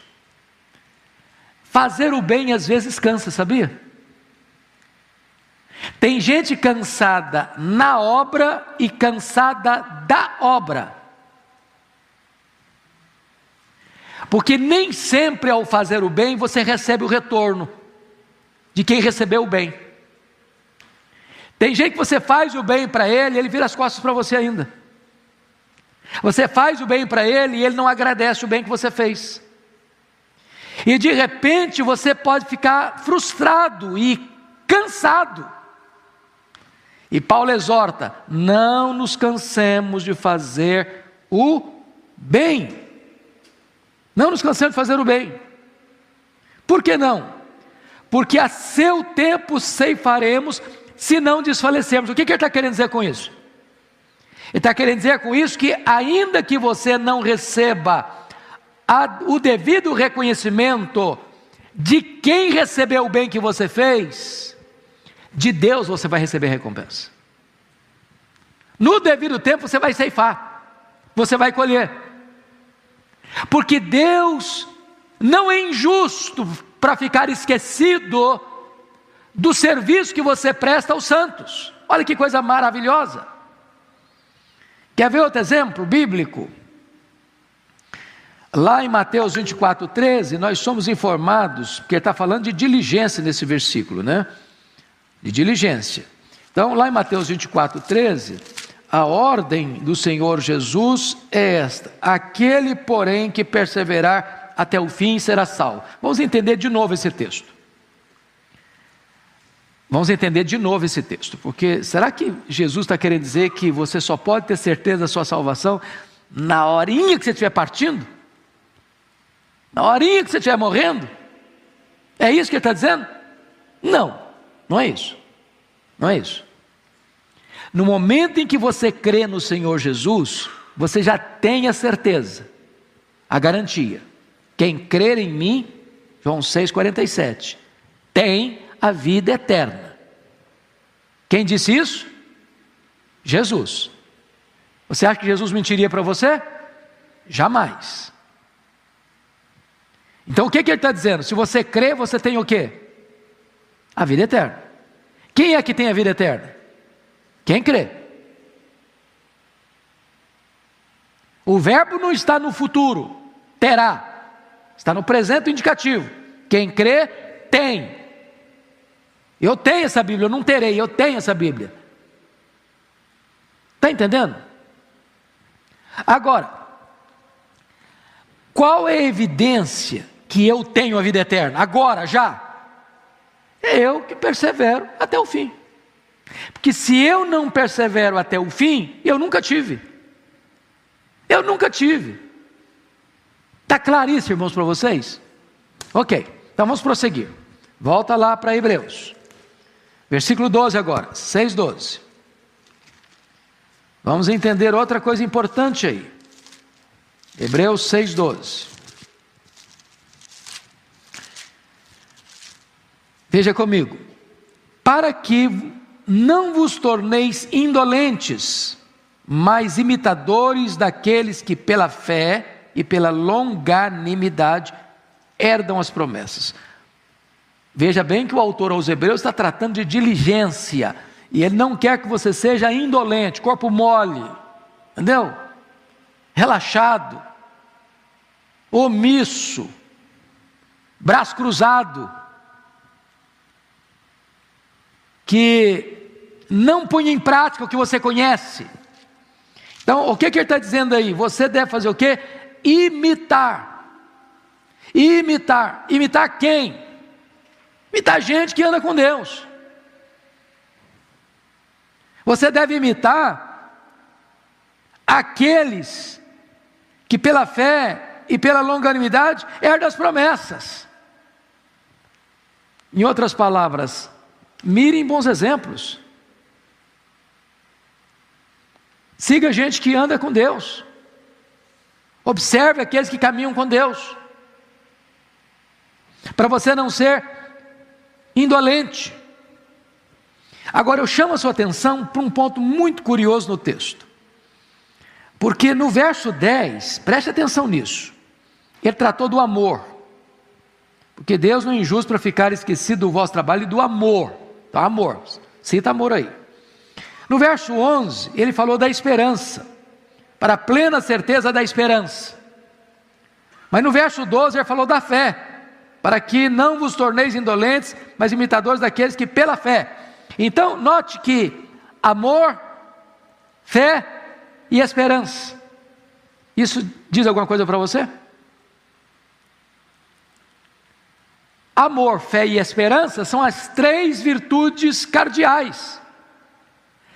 Fazer o bem às vezes cansa, sabia? Tem gente cansada na obra e cansada da obra. Porque nem sempre ao fazer o bem você recebe o retorno de quem recebeu o bem. Tem gente que você faz o bem para ele, ele vira as costas para você ainda. Você faz o bem para ele e ele não agradece o bem que você fez. E de repente você pode ficar frustrado e cansado. E Paulo exorta: não nos cansemos de fazer o bem. Não nos cansemos de fazer o bem. Por que não? Porque a seu tempo ceifaremos, se não desfalecermos. O que ele está querendo dizer com isso? Ele está querendo dizer com isso que ainda que você não receba o devido reconhecimento de quem recebeu o bem que você fez, de Deus você vai receber recompensa. No devido tempo você vai ceifar, você vai colher. Porque Deus não é injusto para ficar esquecido do serviço que você presta aos santos. Olha que coisa maravilhosa. Quer ver outro exemplo bíblico? Lá em Mateus 24:13, nós somos informados, porque está falando de diligência nesse versículo, né? De diligência. Então, lá em Mateus 24:13, a ordem do Senhor Jesus é esta: aquele, porém, que perseverar até o fim será salvo. Vamos entender de novo esse texto. Vamos entender de novo esse texto, porque será que Jesus está querendo dizer que você só pode ter certeza da sua salvação na horinha que você estiver partindo? Na horinha que você estiver morrendo? É isso que ele está dizendo? Não, não é isso. Não é isso. No momento em que você crê no Senhor Jesus, você já tem a certeza, a garantia. Quem crer em mim, João 6,47, tem a vida eterna. Quem disse isso? Jesus. Você acha que Jesus mentiria para você? Jamais. Então o que ele está dizendo? Se você crê, você tem o quê? A vida eterna. Quem é que tem a vida eterna? Quem crê. O verbo não está no futuro, terá. Está no presente indicativo. Quem crê, tem. Eu tenho essa Bíblia, eu não terei, eu tenho essa Bíblia. Está entendendo? Agora, qual é a evidência que eu tenho a vida eterna? Agora, já. É eu que persevero até o fim. Porque se eu não persevero até o fim, eu nunca tive. Eu nunca tive. Está claro isso, irmãos, para vocês? Ok, então vamos prosseguir. Volta lá para Hebreus. Versículo 12 agora, 6:12. Vamos entender outra coisa importante aí. Hebreus 6:12. Veja comigo. Para que não vos torneis indolentes, mas imitadores daqueles que pela fé e pela longanimidade herdam as promessas. Veja bem que o autor aos Hebreus está tratando de diligência, e ele não quer que você seja indolente, corpo mole, entendeu? Relaxado, omisso, braço cruzado, que não põe em prática o que você conhece. Então, o que ele está dizendo aí? Você deve fazer o quê? Imitar. Imitar. Imitar quem? Imitar gente que anda com Deus. Você deve imitar aqueles que pela fé e pela longanimidade herdam as promessas. Em outras palavras, mirem bons exemplos. Siga gente que anda com Deus. Observe aqueles que caminham com Deus, para você não ser indolente. Agora eu chamo a sua atenção para um ponto muito curioso no texto, porque no verso 10, preste atenção nisso, ele tratou do amor, porque Deus não é injusto para ficar esquecido do vosso trabalho e do amor. Então, amor, cita amor aí. No verso 11, ele falou da esperança, para a plena certeza da esperança. Mas no verso 12 ele falou da fé, para que não vos torneis indolentes, mas imitadores daqueles que pela fé. Então note que amor, fé e esperança. Isso diz alguma coisa para você? Amor, fé e esperança são as 3 virtudes cardeais,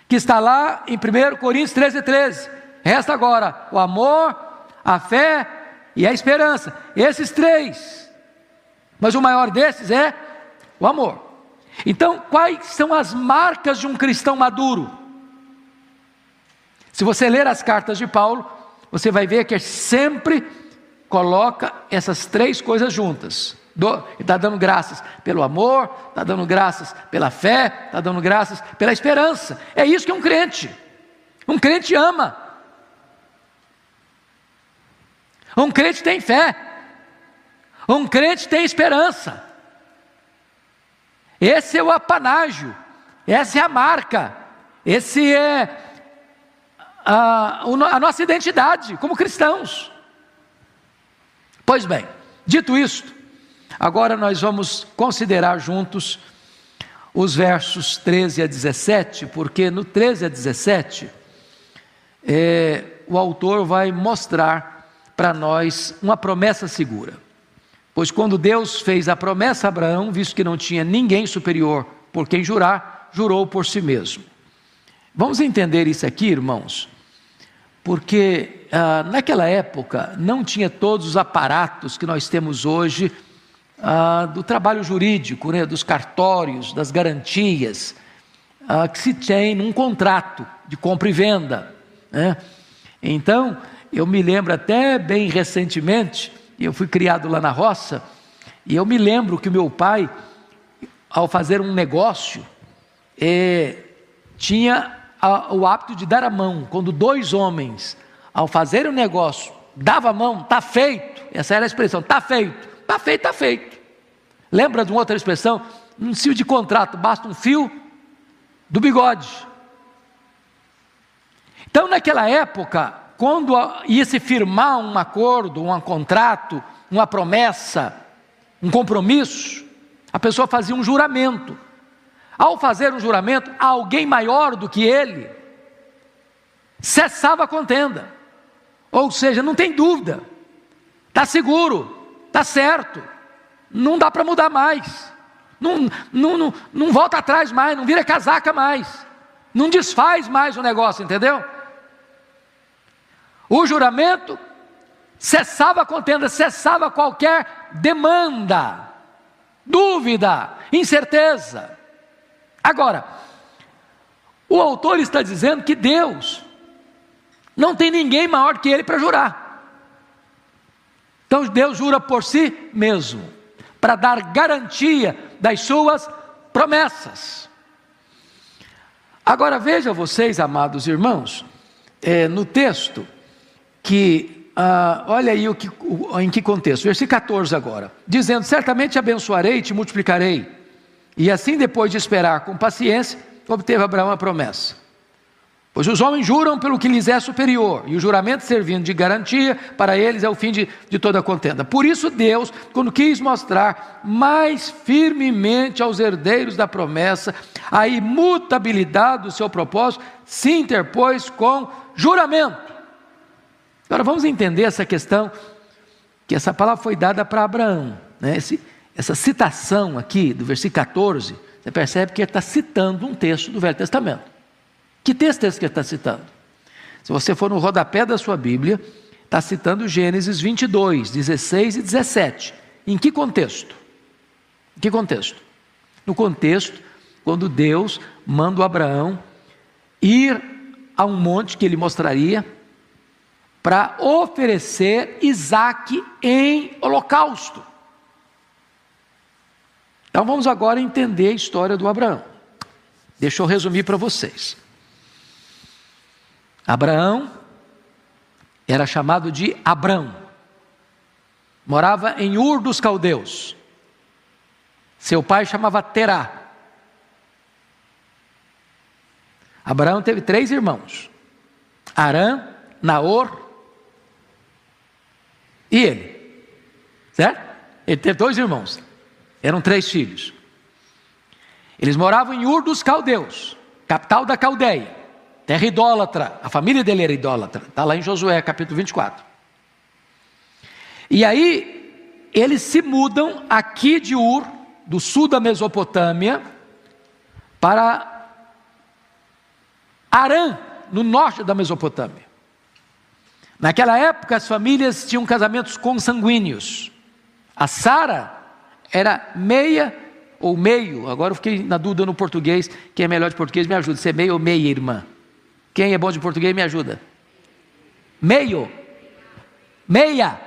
que está lá em 1 Coríntios 13:13. Resta agora o amor, a fé e a esperança. Esses 3. Mas o maior desses é o amor. Então, quais são as marcas de um cristão maduro? Se você ler as cartas de Paulo, você vai ver que ele sempre coloca essas 3 coisas juntas. Ele está dando graças pelo amor, está dando graças pela fé, está dando graças pela esperança. É isso que é um crente. Um crente ama. Um crente tem fé. Um crente tem esperança. Esse é o apanágio, essa é a marca, esse é a nossa identidade como cristãos. Pois bem, dito isto, agora nós vamos considerar juntos os versos 13 a 17, porque no 13 a 17, o autor vai mostrar para nós uma promessa segura. Pois quando Deus fez a promessa a Abraão, visto que não tinha ninguém superior por quem jurar, jurou por si mesmo. Vamos entender isso aqui, irmãos, porque naquela época não tinha todos os aparatos que nós temos hoje, do trabalho jurídico, né, dos cartórios, das garantias, que se tem num contrato de compra e venda, né? Então, eu me lembro até bem recentemente, eu fui criado lá na roça, e eu me lembro que o meu pai, ao fazer um negócio, tinha o hábito de dar a mão. Quando 2 homens, ao fazer um negócio, davam a mão, está feito. Essa era a expressão, está feito. Está feito, está feito. Lembra de uma outra expressão? Um fio de contrato, basta um fio do bigode. Então naquela época, quando ia se firmar um acordo, um contrato, uma promessa, um compromisso, a pessoa fazia um juramento. Ao fazer um juramento, alguém maior do que ele cessava a contenda. Ou seja, não tem dúvida, está seguro, está certo, não dá para mudar mais, não volta atrás mais, não vira casaca mais, não desfaz mais o negócio, entendeu? O juramento cessava a contenda, cessava qualquer demanda, dúvida, incerteza. Agora, o autor está dizendo que Deus não tem ninguém maior que Ele para jurar. Então Deus jura por si mesmo, para dar garantia das suas promessas. Agora veja vocês, amados irmãos, no texto, que, olha aí em que contexto, versículo 14 agora, dizendo: certamente abençoarei e te multiplicarei, e assim depois de esperar com paciência, obteve Abraão a promessa. Pois os homens juram pelo que lhes é superior, e o juramento servindo de garantia, para eles é o fim de toda a contenda. Por isso Deus, quando quis mostrar mais firmemente aos herdeiros da promessa a imutabilidade do seu propósito, se interpôs com juramento. Agora vamos entender essa questão, que essa palavra foi dada para Abraão, né? Essa citação aqui do versículo 14, você percebe que ele está citando um texto do Velho Testamento. Que texto é esse que ele está citando? Se você for no rodapé da sua Bíblia, está citando Gênesis 22, 16 e 17. Em que contexto? Em que contexto? No contexto, quando Deus manda o Abraão ir a um monte que ele mostraria, para oferecer Isaque em holocausto. Então vamos agora entender a história do Abraão. Deixa eu resumir para vocês. Abraão era chamado de Abrão. Morava em Ur dos Caldeus. Seu pai chamava Terá. Abraão teve 3 irmãos: Arã, Naor e ele. Certo? Ele teve 2 irmãos. Eram 3 filhos. Eles moravam em Ur dos Caldeus, capital da Caldeia, terra idólatra. A família dele era idólatra. Está lá em Josué, capítulo 24. E aí, eles se mudam aqui de Ur, do sul da Mesopotâmia, para Harã, no norte da Mesopotâmia. Naquela época, as famílias tinham casamentos consanguíneos. A Sara era meia ou meio, agora eu fiquei na dúvida no português, quem é melhor de português me ajuda, se é meio ou meia irmã. Quem é bom de português me ajuda. Meio. Meia.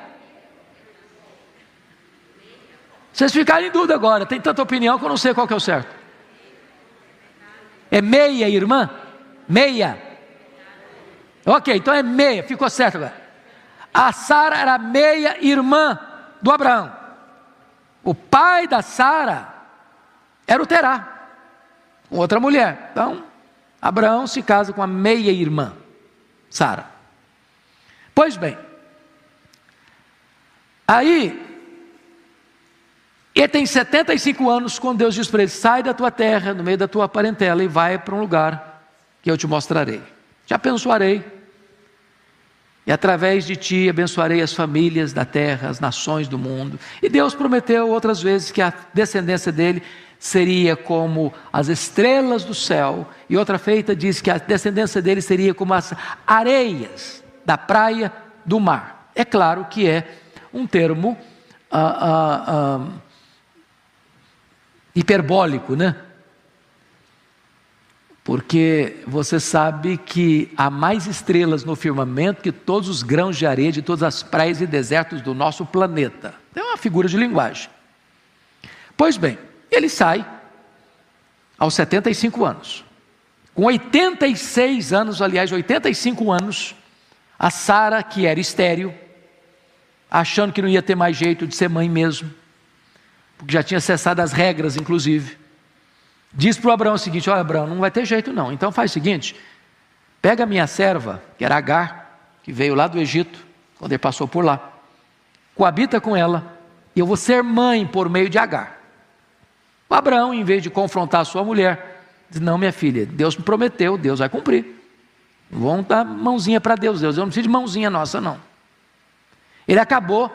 Vocês ficaram em dúvida agora, tem tanta opinião que eu não sei qual que é o certo. É meia irmã? Meia. Ok, então é meia, ficou certo agora. A Sara era meia irmã do Abraão. O pai da Sara era o Terá, outra mulher. Então, Abraão se casa com a meia irmã, Sara. Pois bem, aí, ele tem 75 anos quando Deus diz para ele: sai da tua terra, no meio da tua parentela, e vai para um lugar que eu te mostrarei. Te abençoarei, e através de ti abençoarei as famílias da terra, as nações do mundo. E Deus prometeu outras vezes que a descendência dele seria como as estrelas do céu, e outra feita diz que a descendência dele seria como as areias da praia do mar. É claro que é um termo hiperbólico, né? Porque você sabe que há mais estrelas no firmamento que todos os grãos de areia de todas as praias e desertos do nosso planeta. É uma figura de linguagem. Pois bem, ele sai aos 75 anos. Com 86 anos, aliás, 85 anos, a Sara, que era estéril, achando que não ia ter mais jeito de ser mãe mesmo, porque já tinha cessado as regras, inclusive, diz para o Abraão o seguinte: olha, Abraão, não vai ter jeito não, então faz o seguinte, pega a minha serva, que era Agar, que veio lá do Egito, quando ele passou por lá, coabita com ela, e eu vou ser mãe por meio de Agar. O Abraão, em vez de confrontar a sua mulher, diz: não, minha filha, Deus me prometeu, Deus vai cumprir, vamos dar mãozinha para Deus, eu não preciso de mãozinha nossa não. Ele acabou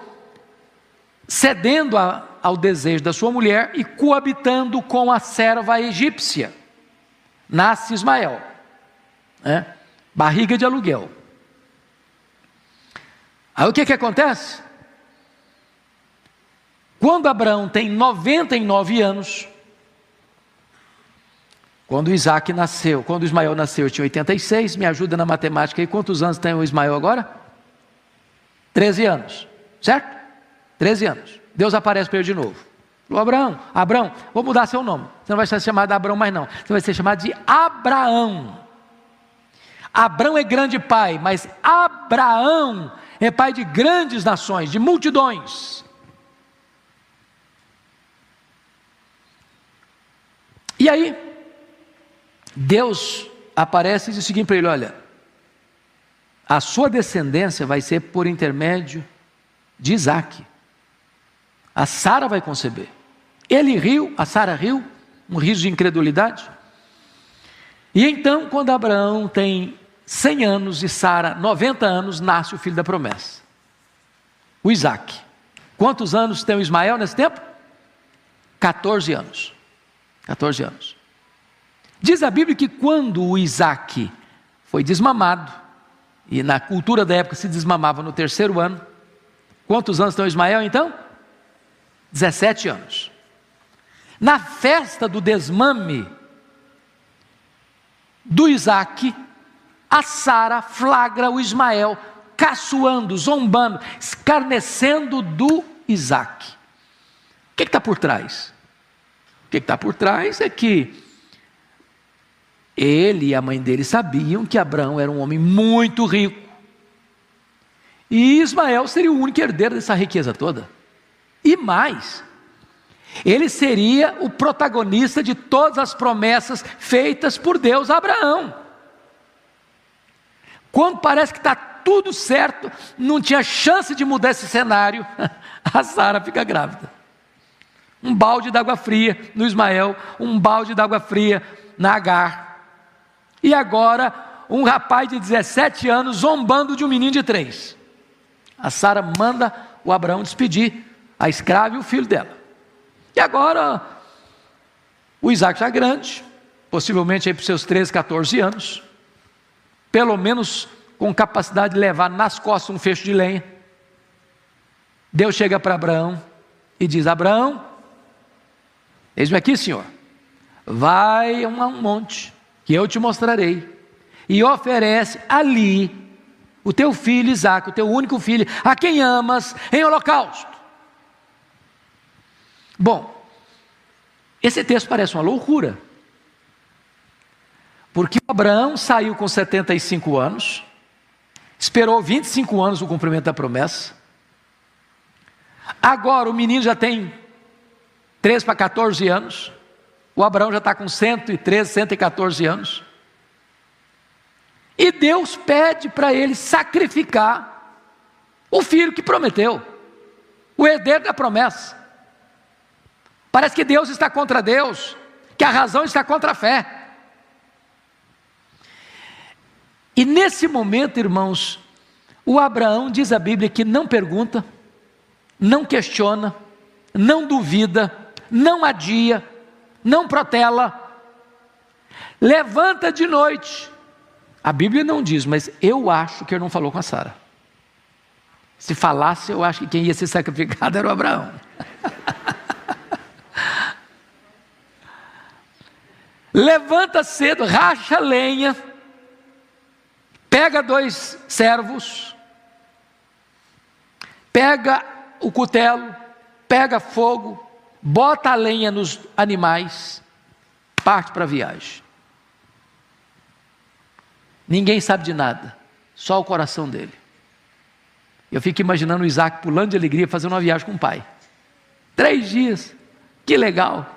cedendo ao desejo da sua mulher e coabitando com a serva egípcia. Nasce Ismael, né? Barriga de aluguel. Aí o que acontece? Quando Abraão tem 99 anos, quando Isaac nasceu, quando Ismael nasceu, eu tinha 86, me ajuda na matemática aí, quantos anos tem o Ismael agora? 13 anos, certo? 13 anos. Deus aparece para ele de novo. Falou: Abraão, vou mudar seu nome. Você não vai ser chamado de Abraão mais não. Você vai ser chamado de Abraão. Abraão é grande pai, mas Abraão é pai de grandes nações, de multidões. E aí, Deus aparece e diz o seguinte para ele: olha, a sua descendência vai ser por intermédio de Isaque. A Sara vai conceber. Ele riu, a Sara riu, um riso de incredulidade. E então, quando Abraão tem 100 anos e Sara 90 anos, nasce o filho da promessa, o Isaque. Quantos anos tem o Ismael nesse tempo? 14 anos. 14 anos. Diz a Bíblia que quando o Isaque foi desmamado, e na cultura da época se desmamava no 3º ano, quantos anos tem o Ismael então? 17 anos. Na festa do desmame do Isaque, a Sara flagra o Ismael caçoando, zombando, escarnecendo do Isaque. O que está por trás? O que está por trás é que ele e a mãe dele sabiam que Abraão era um homem muito rico. E Ismael seria o único herdeiro dessa riqueza toda. E mais, ele seria o protagonista de todas as promessas feitas por Deus a Abraão. Quando parece que está tudo certo, não tinha chance de mudar esse cenário, a Sara fica grávida. Um balde d'água fria no Ismael, um balde d'água fria na Agar. E agora, um rapaz de 17 anos zombando de um menino de 3. A Sara manda o Abraão despedir a escrava e o filho dela. E agora, o Isaque já grande, possivelmente aí para os seus 13, 14 anos, pelo menos com capacidade de levar nas costas um feixe de lenha. Deus chega para Abraão e diz: Abraão, eis-me aqui, Senhor, vai a um monte que eu te mostrarei, e oferece ali o teu filho Isaque, o teu único filho, a quem amas, em holocausto. Bom, esse texto parece uma loucura, porque Abraão saiu com 75 anos, esperou 25 anos o cumprimento da promessa, agora o menino já tem 13 para 14 anos, o Abraão já está com 113, 114 anos, e Deus pede para ele sacrificar o filho que prometeu, o herdeiro da promessa. Parece que Deus está contra Deus, que a razão está contra a fé. E nesse momento, irmãos, o Abraão, diz a Bíblia, que não pergunta, não questiona, não duvida, não adia, não protela, levanta de noite. A Bíblia não diz, mas eu acho que ele não falou com a Sara. Se falasse, eu acho que quem ia ser sacrificado era o Abraão. Levanta cedo, racha lenha, pega 2 servos, pega o cutelo, pega fogo, bota a lenha nos animais, parte para a viagem. Ninguém sabe de nada, só o coração dele. Eu fico imaginando o Isaque pulando de alegria, fazendo uma viagem com o pai. 3 dias, que legal.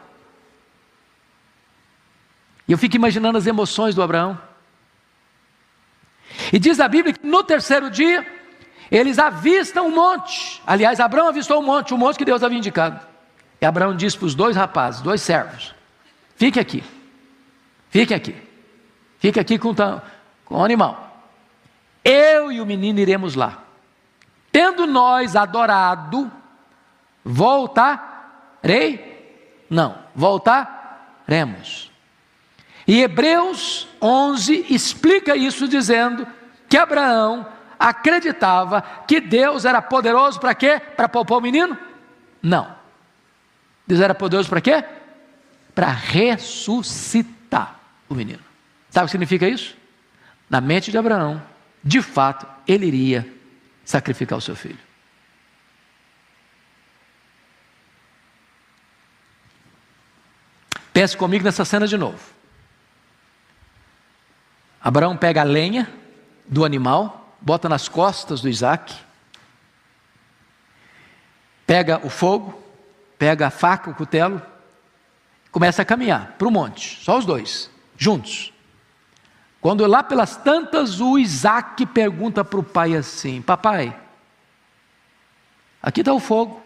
E eu fico imaginando as emoções do Abraão. E diz a Bíblia que no 3º dia, eles avistam um monte. Aliás, Abraão avistou o monte que Deus havia indicado. E Abraão disse para os 2 rapazes, 2 servos: fique aqui, fique aqui, fique aqui com o animal. Eu e o menino iremos lá. Tendo nós adorado, voltaremos. E Hebreus 11 explica isso dizendo que Abraão acreditava que Deus era poderoso para quê? Para poupar o menino? Não. Deus era poderoso para quê? Para ressuscitar o menino. Sabe o que significa isso? Na mente de Abraão, de fato, ele iria sacrificar o seu filho. Pense comigo nessa cena de novo. Abraão pega a lenha do animal, bota nas costas do Isaque, pega o fogo, pega a faca, o cutelo, começa a caminhar para o monte, só os 2, juntos. Quando lá pelas tantas, o Isaque pergunta para o pai assim: papai, aqui está o fogo,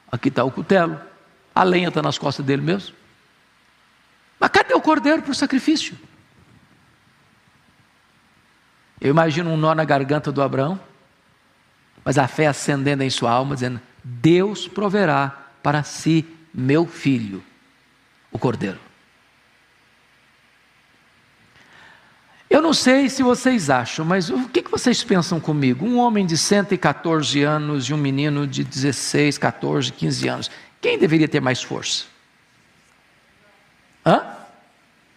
aqui está o cutelo, a lenha está nas costas dele mesmo, mas cadê o cordeiro para o sacrifício? Eu imagino um nó na garganta do Abraão, mas a fé acendendo em sua alma, dizendo: Deus proverá para si meu filho, o cordeiro. Eu não sei se vocês acham, mas o que vocês pensam comigo? Um homem de 114 anos e um menino de 16, 14, 15 anos. Quem deveria ter mais força?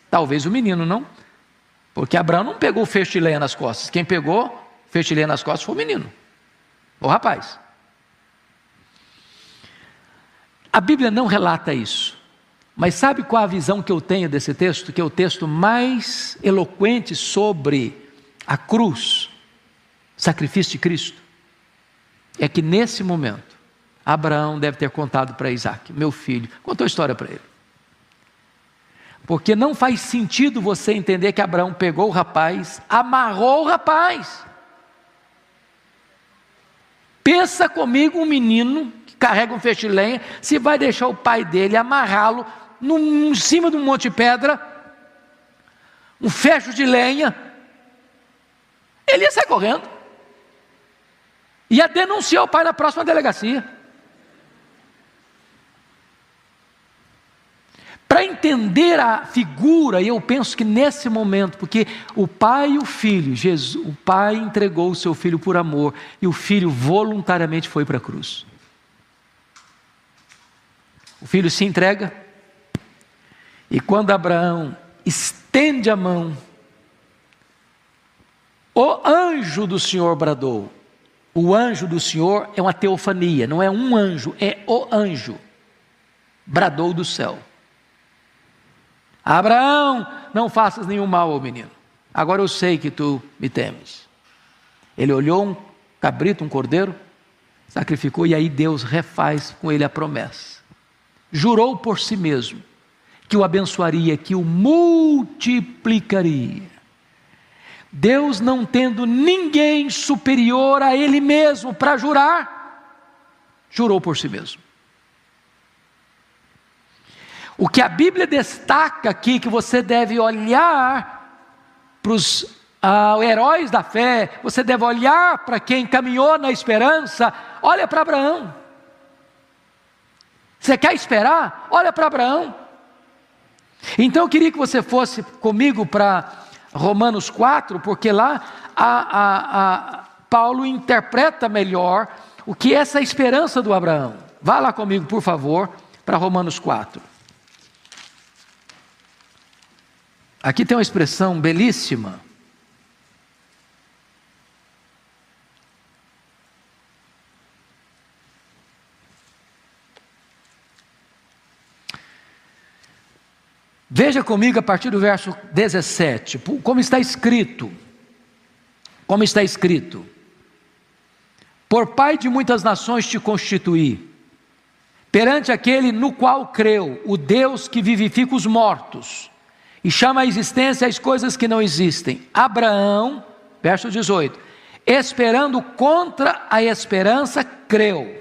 Talvez o menino, não? Porque Abraão não pegou o feixe de lenha nas costas. Quem pegou feixe de lenha nas costas foi o menino, o rapaz. A Bíblia não relata isso, mas sabe qual a visão que eu tenho desse texto? Que é o texto mais eloquente sobre a cruz, sacrifício de Cristo. É que nesse momento, Abraão deve ter contado para Isaac, meu filho, contou a história para ele. Porque não faz sentido você entender que Abraão pegou o rapaz, amarrou o rapaz. Pensa comigo um menino que carrega um feixe de lenha, se vai deixar o pai dele amarrá-lo em cima de um monte de pedra, um fecho de lenha, ele ia sair correndo, ia denunciar o pai na próxima delegacia. Para entender a figura, eu penso que nesse momento, porque o pai e o filho, Jesus, o pai entregou o seu filho por amor, e o filho voluntariamente foi para a cruz. O filho se entrega, e quando Abraão estende a mão, o anjo do Senhor bradou. O anjo do Senhor é uma teofania, não é um anjo, é o anjo. Bradou do céu: Abraão, não faças nenhum mal ao menino. Agora eu sei que tu me temes. Ele olhou um cabrito, um cordeiro, sacrificou, e aí Deus refaz com ele a promessa. Jurou por si mesmo que o abençoaria, que o multiplicaria. Deus, não tendo ninguém superior a ele mesmo para jurar, jurou por si mesmo. O que a Bíblia destaca aqui, que você deve olhar para os heróis da fé, você deve olhar para quem caminhou na esperança, olha para Abraão. Você quer esperar? Olha para Abraão. Então eu queria que você fosse comigo para Romanos 4, porque lá Paulo interpreta melhor o que é essa esperança do Abraão. Vá lá comigo, por favor, para Romanos 4. Aqui tem uma expressão belíssima. Veja comigo a partir do verso 17, como está escrito. Como está escrito: por pai de muitas nações te constituí, perante aquele no qual creu, o Deus que vivifica os mortos e chama à existência as coisas que não existem. Abraão, verso 18, esperando contra a esperança, creu,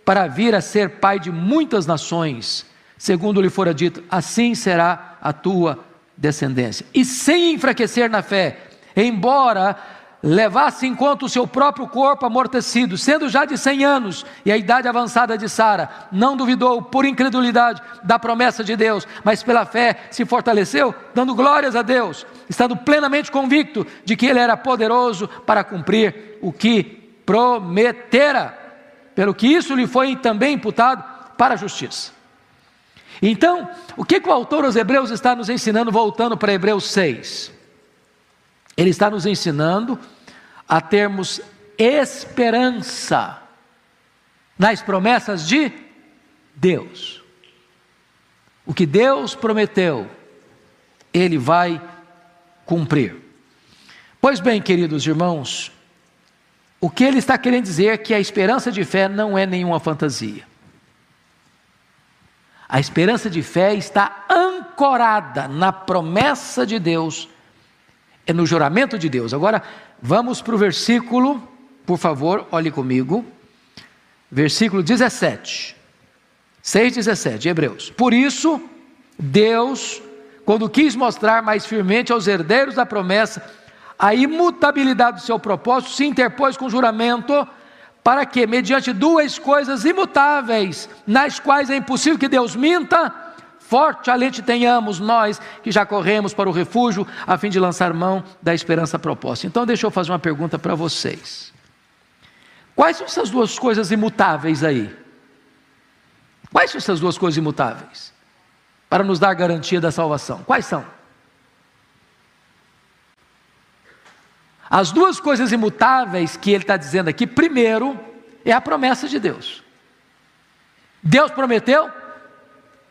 para vir a ser pai de muitas nações, segundo lhe fora dito, assim será a tua descendência. E sem enfraquecer na fé, embora levasse em conta o seu próprio corpo amortecido, sendo já de 100 anos, e a idade avançada de Sara, não duvidou por incredulidade da promessa de Deus, mas pela fé se fortaleceu, dando glórias a Deus, estando plenamente convicto de que Ele era poderoso para cumprir o que prometera, pelo que isso lhe foi também imputado para a justiça. Então, o que o autor aos Hebreus está nos ensinando, voltando para Hebreus 6? Ele está nos ensinando a termos esperança nas promessas de Deus. O que Deus prometeu, Ele vai cumprir. Pois bem, queridos irmãos, o que ele está querendo dizer é que a esperança de fé não é nenhuma fantasia. A esperança de fé está ancorada na promessa de Deus, é no juramento de Deus. Agora, vamos para o versículo, por favor, olhe comigo, versículo 17, 6,17, Hebreus. Por isso, Deus, quando quis mostrar mais firmemente aos herdeiros da promessa a imutabilidade do seu propósito, se interpôs com juramento, para que, mediante duas coisas imutáveis, nas quais é impossível que Deus minta, forte alento tenhamos nós que já corremos para o refúgio, a fim de lançar mão da esperança proposta. Então deixa eu fazer uma pergunta para vocês. Quais são essas duas coisas imutáveis aí? Quais são essas duas coisas imutáveis? Para nos dar garantia da salvação. Quais são? As duas coisas imutáveis que ele está dizendo aqui, primeiro, é a promessa de Deus. Deus prometeu,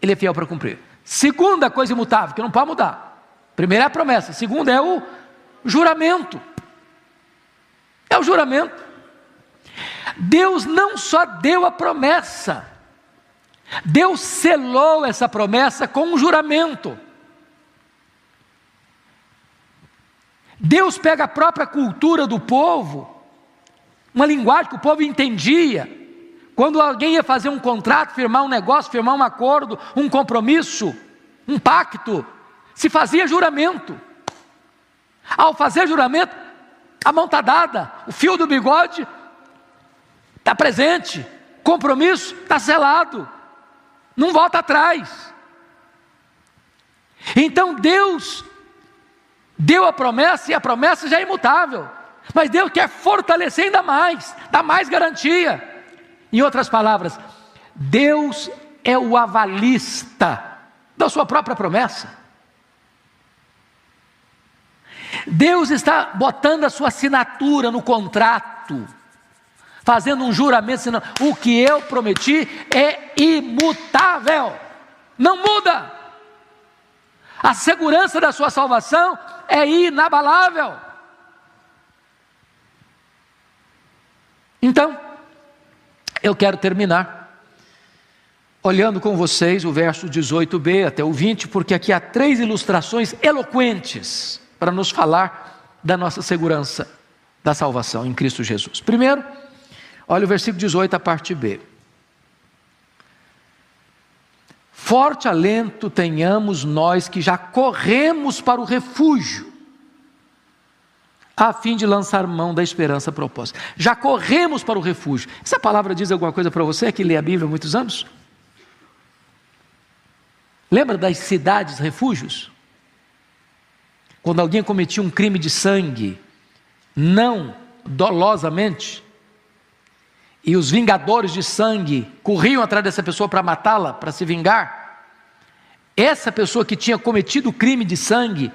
ele é fiel para cumprir. Segunda coisa imutável, que não pode mudar. Primeiro é a promessa, segunda é o juramento. É o juramento. Deus não só deu a promessa, Deus selou essa promessa com um juramento. Deus pega a própria cultura do povo, uma linguagem que o povo entendia. Quando alguém ia fazer um contrato, firmar um negócio, firmar um acordo, um compromisso, um pacto, se fazia juramento. Ao fazer juramento, a mão está dada, o fio do bigode está presente, compromisso está selado, não volta atrás. Então Deus deu a promessa, e a promessa já é imutável, mas Deus quer fortalecer ainda mais, dar mais garantia. Em outras palavras, Deus é o avalista da sua própria promessa. Deus está botando a sua assinatura no contrato, fazendo um juramento, dizendo, o que eu prometi é imutável, não muda. A segurança da sua salvação é inabalável. Então, eu quero terminar olhando com vocês o verso 18b até o 20, porque aqui há 3 ilustrações eloquentes para nos falar da nossa segurança da salvação em Cristo Jesus. Primeiro, olha o versículo 18, a parte B. Forte alento tenhamos nós que já corremos para o refúgio, a fim de lançar mão da esperança proposta. Já corremos para o refúgio. Essa palavra diz alguma coisa para você que lê a Bíblia há muitos anos? Lembra das cidades refúgios? Quando alguém cometia um crime de sangue, não dolosamente, e os vingadores de sangue corriam atrás dessa pessoa para matá-la, para se vingar, essa pessoa que tinha cometido o crime de sangue,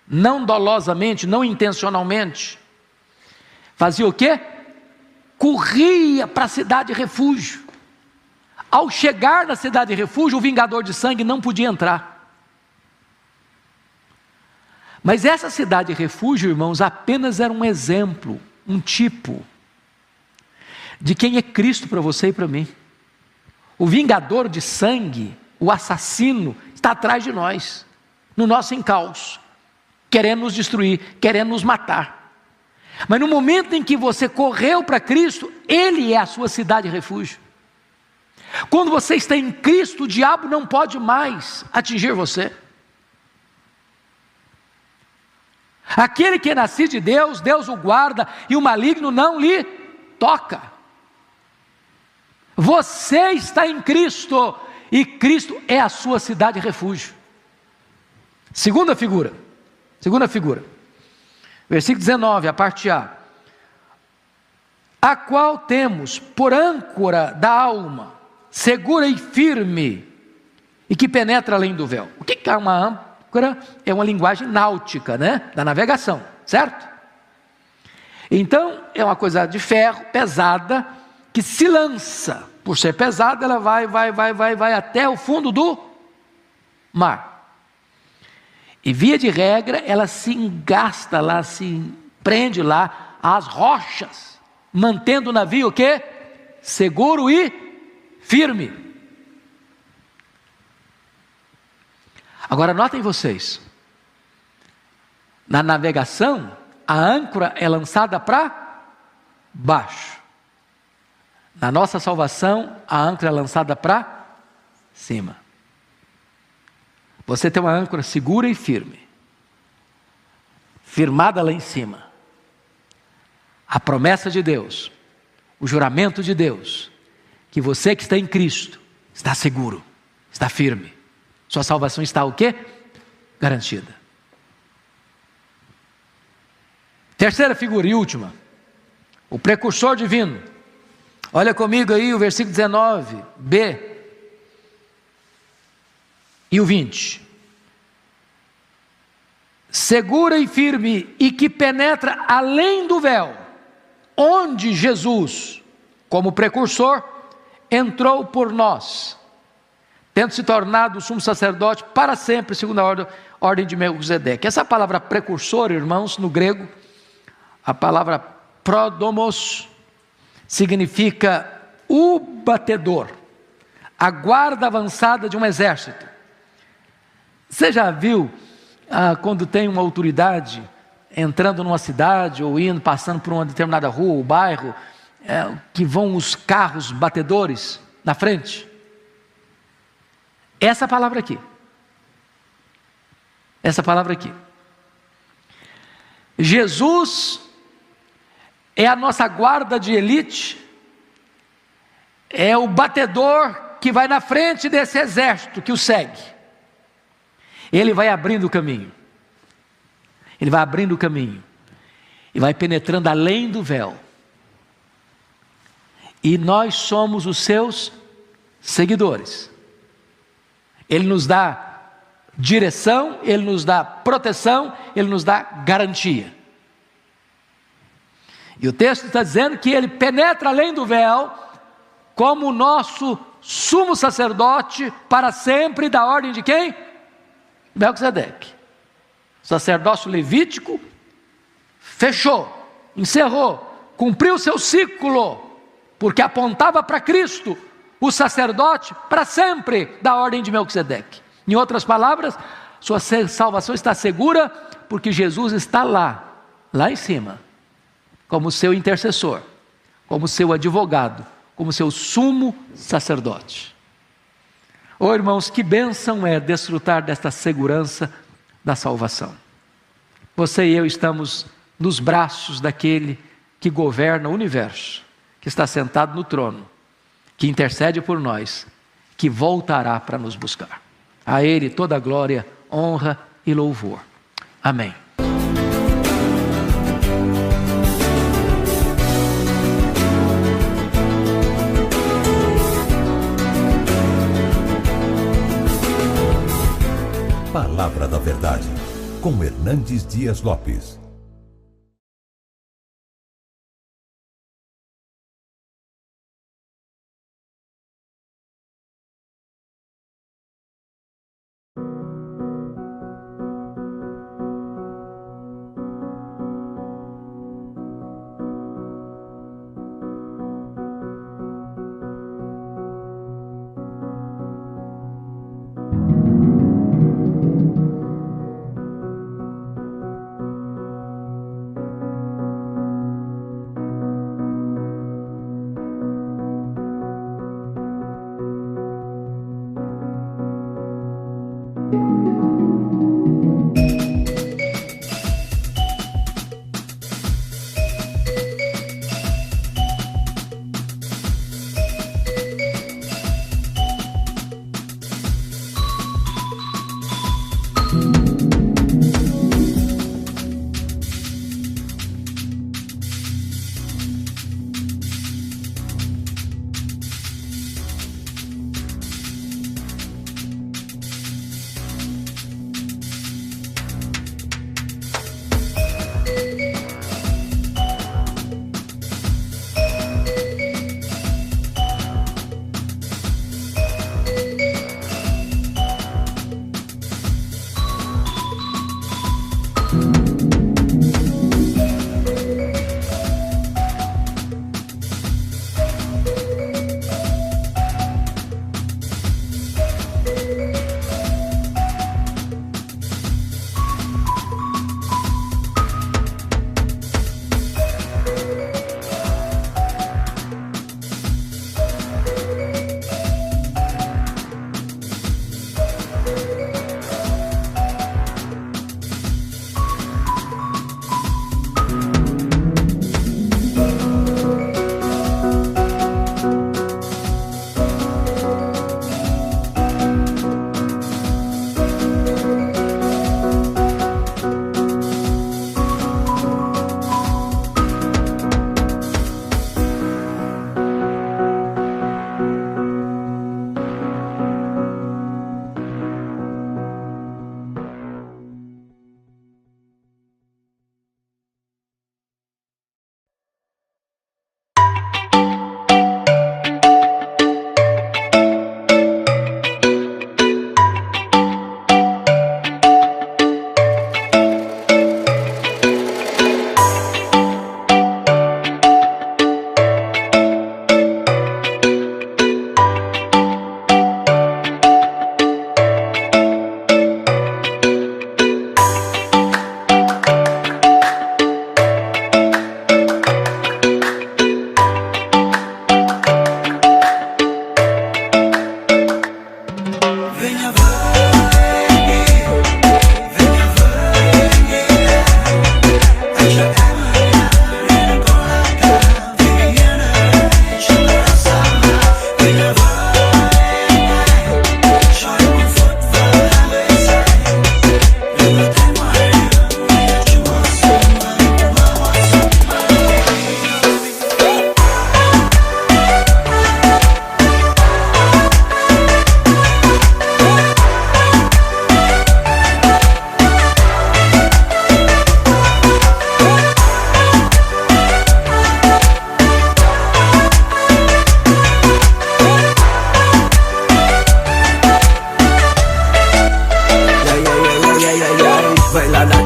não dolosamente, não intencionalmente, fazia o quê? Corria para a cidade refúgio. Ao chegar na cidade refúgio, o vingador de sangue não podia entrar. Mas essa cidade refúgio, irmãos, apenas era um exemplo, um tipo de quem é Cristo para você e para mim. O vingador de sangue, o assassino, está atrás de nós, no nosso encalço, querendo nos destruir, querendo nos matar. Mas no momento em que você correu para Cristo, Ele é a sua cidade refúgio. Quando você está em Cristo, o diabo não pode mais atingir você. Aquele que é nascido de Deus, Deus o guarda, e o maligno não lhe toca. Você está em Cristo, e Cristo é a sua cidade refúgio. Segunda figura, versículo 19, a parte A. A qual temos por âncora da alma, segura e firme, e que penetra além do véu. O que é uma âncora? É uma linguagem náutica, né? Da navegação, certo? Então, é uma coisa de ferro, pesada, que se lança. Por ser pesada, ela vai até o fundo do mar. E via de regra, ela se engasta lá, se prende lá às rochas, mantendo o navio o quê? Seguro e firme. Agora notem vocês, na navegação, a âncora é lançada para baixo. Na nossa salvação, a âncora é lançada para cima. Você tem uma âncora segura e firme, firmada lá em cima. A promessa de Deus, o juramento de Deus, que você que está em Cristo, está seguro, está firme. Sua salvação está o quê? Garantida. Terceira figura e última, o precursor divino. Olha comigo aí o versículo 19b e o 20. segura e firme, e que penetra além do véu, onde Jesus, como precursor, entrou por nós, tendo se tornado sumo sacerdote para sempre, segundo a ordem de Melquisedeque. Essa palavra precursor, irmãos, no grego, a palavra prodomos, significa o batedor, a guarda avançada de um exército. Você já viu quando tem uma autoridade entrando numa cidade ou passando por uma determinada rua ou bairro, que vão os carros batedores na frente? Essa palavra aqui. Essa palavra aqui. Jesus é a nossa guarda de elite, é o batedor que vai na frente desse exército que o segue. Ele vai abrindo o caminho. Ele vai abrindo o caminho. E vai penetrando além do véu. E nós somos os seus seguidores. Ele nos dá direção, Ele nos dá proteção, Ele nos dá garantia. E o texto está dizendo que Ele penetra além do véu, como o nosso sumo sacerdote para sempre, da ordem de quem? Melquisedeque. O sacerdócio levítico fechou, encerrou, cumpriu seu ciclo, porque apontava para Cristo, o sacerdote para sempre, da ordem de Melquisedeque. Em outras palavras, sua salvação está segura, porque Jesus está lá em cima, como seu intercessor, como seu advogado, como seu sumo sacerdote. Oh, irmãos, que bênção é desfrutar desta segurança da salvação. Você e eu estamos nos braços daquele que governa o universo, que está sentado no trono, que intercede por nós, que voltará para nos buscar. A Ele toda a glória, honra e louvor. Amém. Palavra da Verdade, com Hernandes Dias Lopes.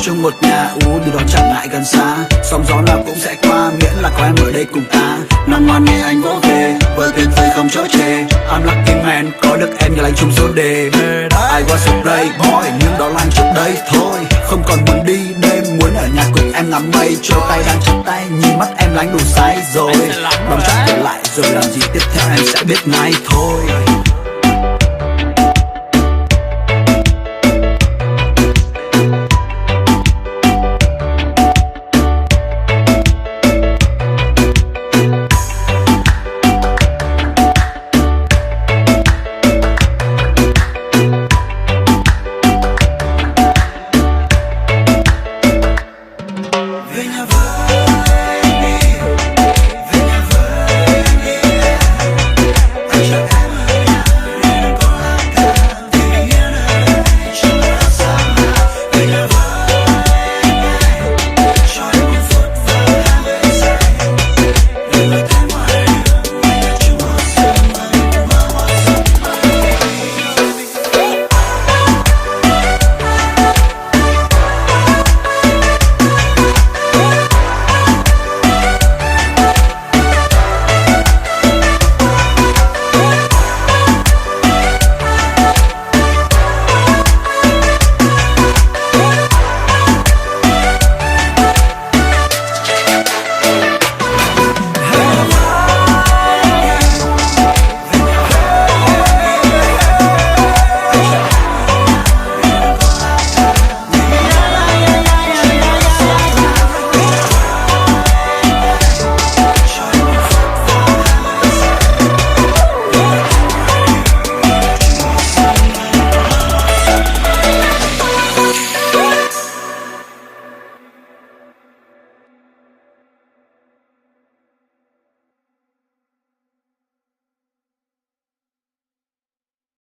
chung một nhà, từ đó chẳng ngại gần xa. Sóng gió nào cũng sẽ qua, miễn là có em ở đây cùng ta. Nằm ngoan nghe anh vỗ về, vỡ tuyệt vời không chỗ chê. I'm lucky man, có được em như lành chung số đề. I was a playboy, nhưng đó là anh trước đây thôi. Không còn muốn đi đêm, muốn ở nhà cùng em ngắm mây trôi. Tay đang trong tay, nhìn mắt em là anh đủ say rồi. Bấm chắc trở lại rồi làm gì tiếp theo em sẽ biết ngay thôi.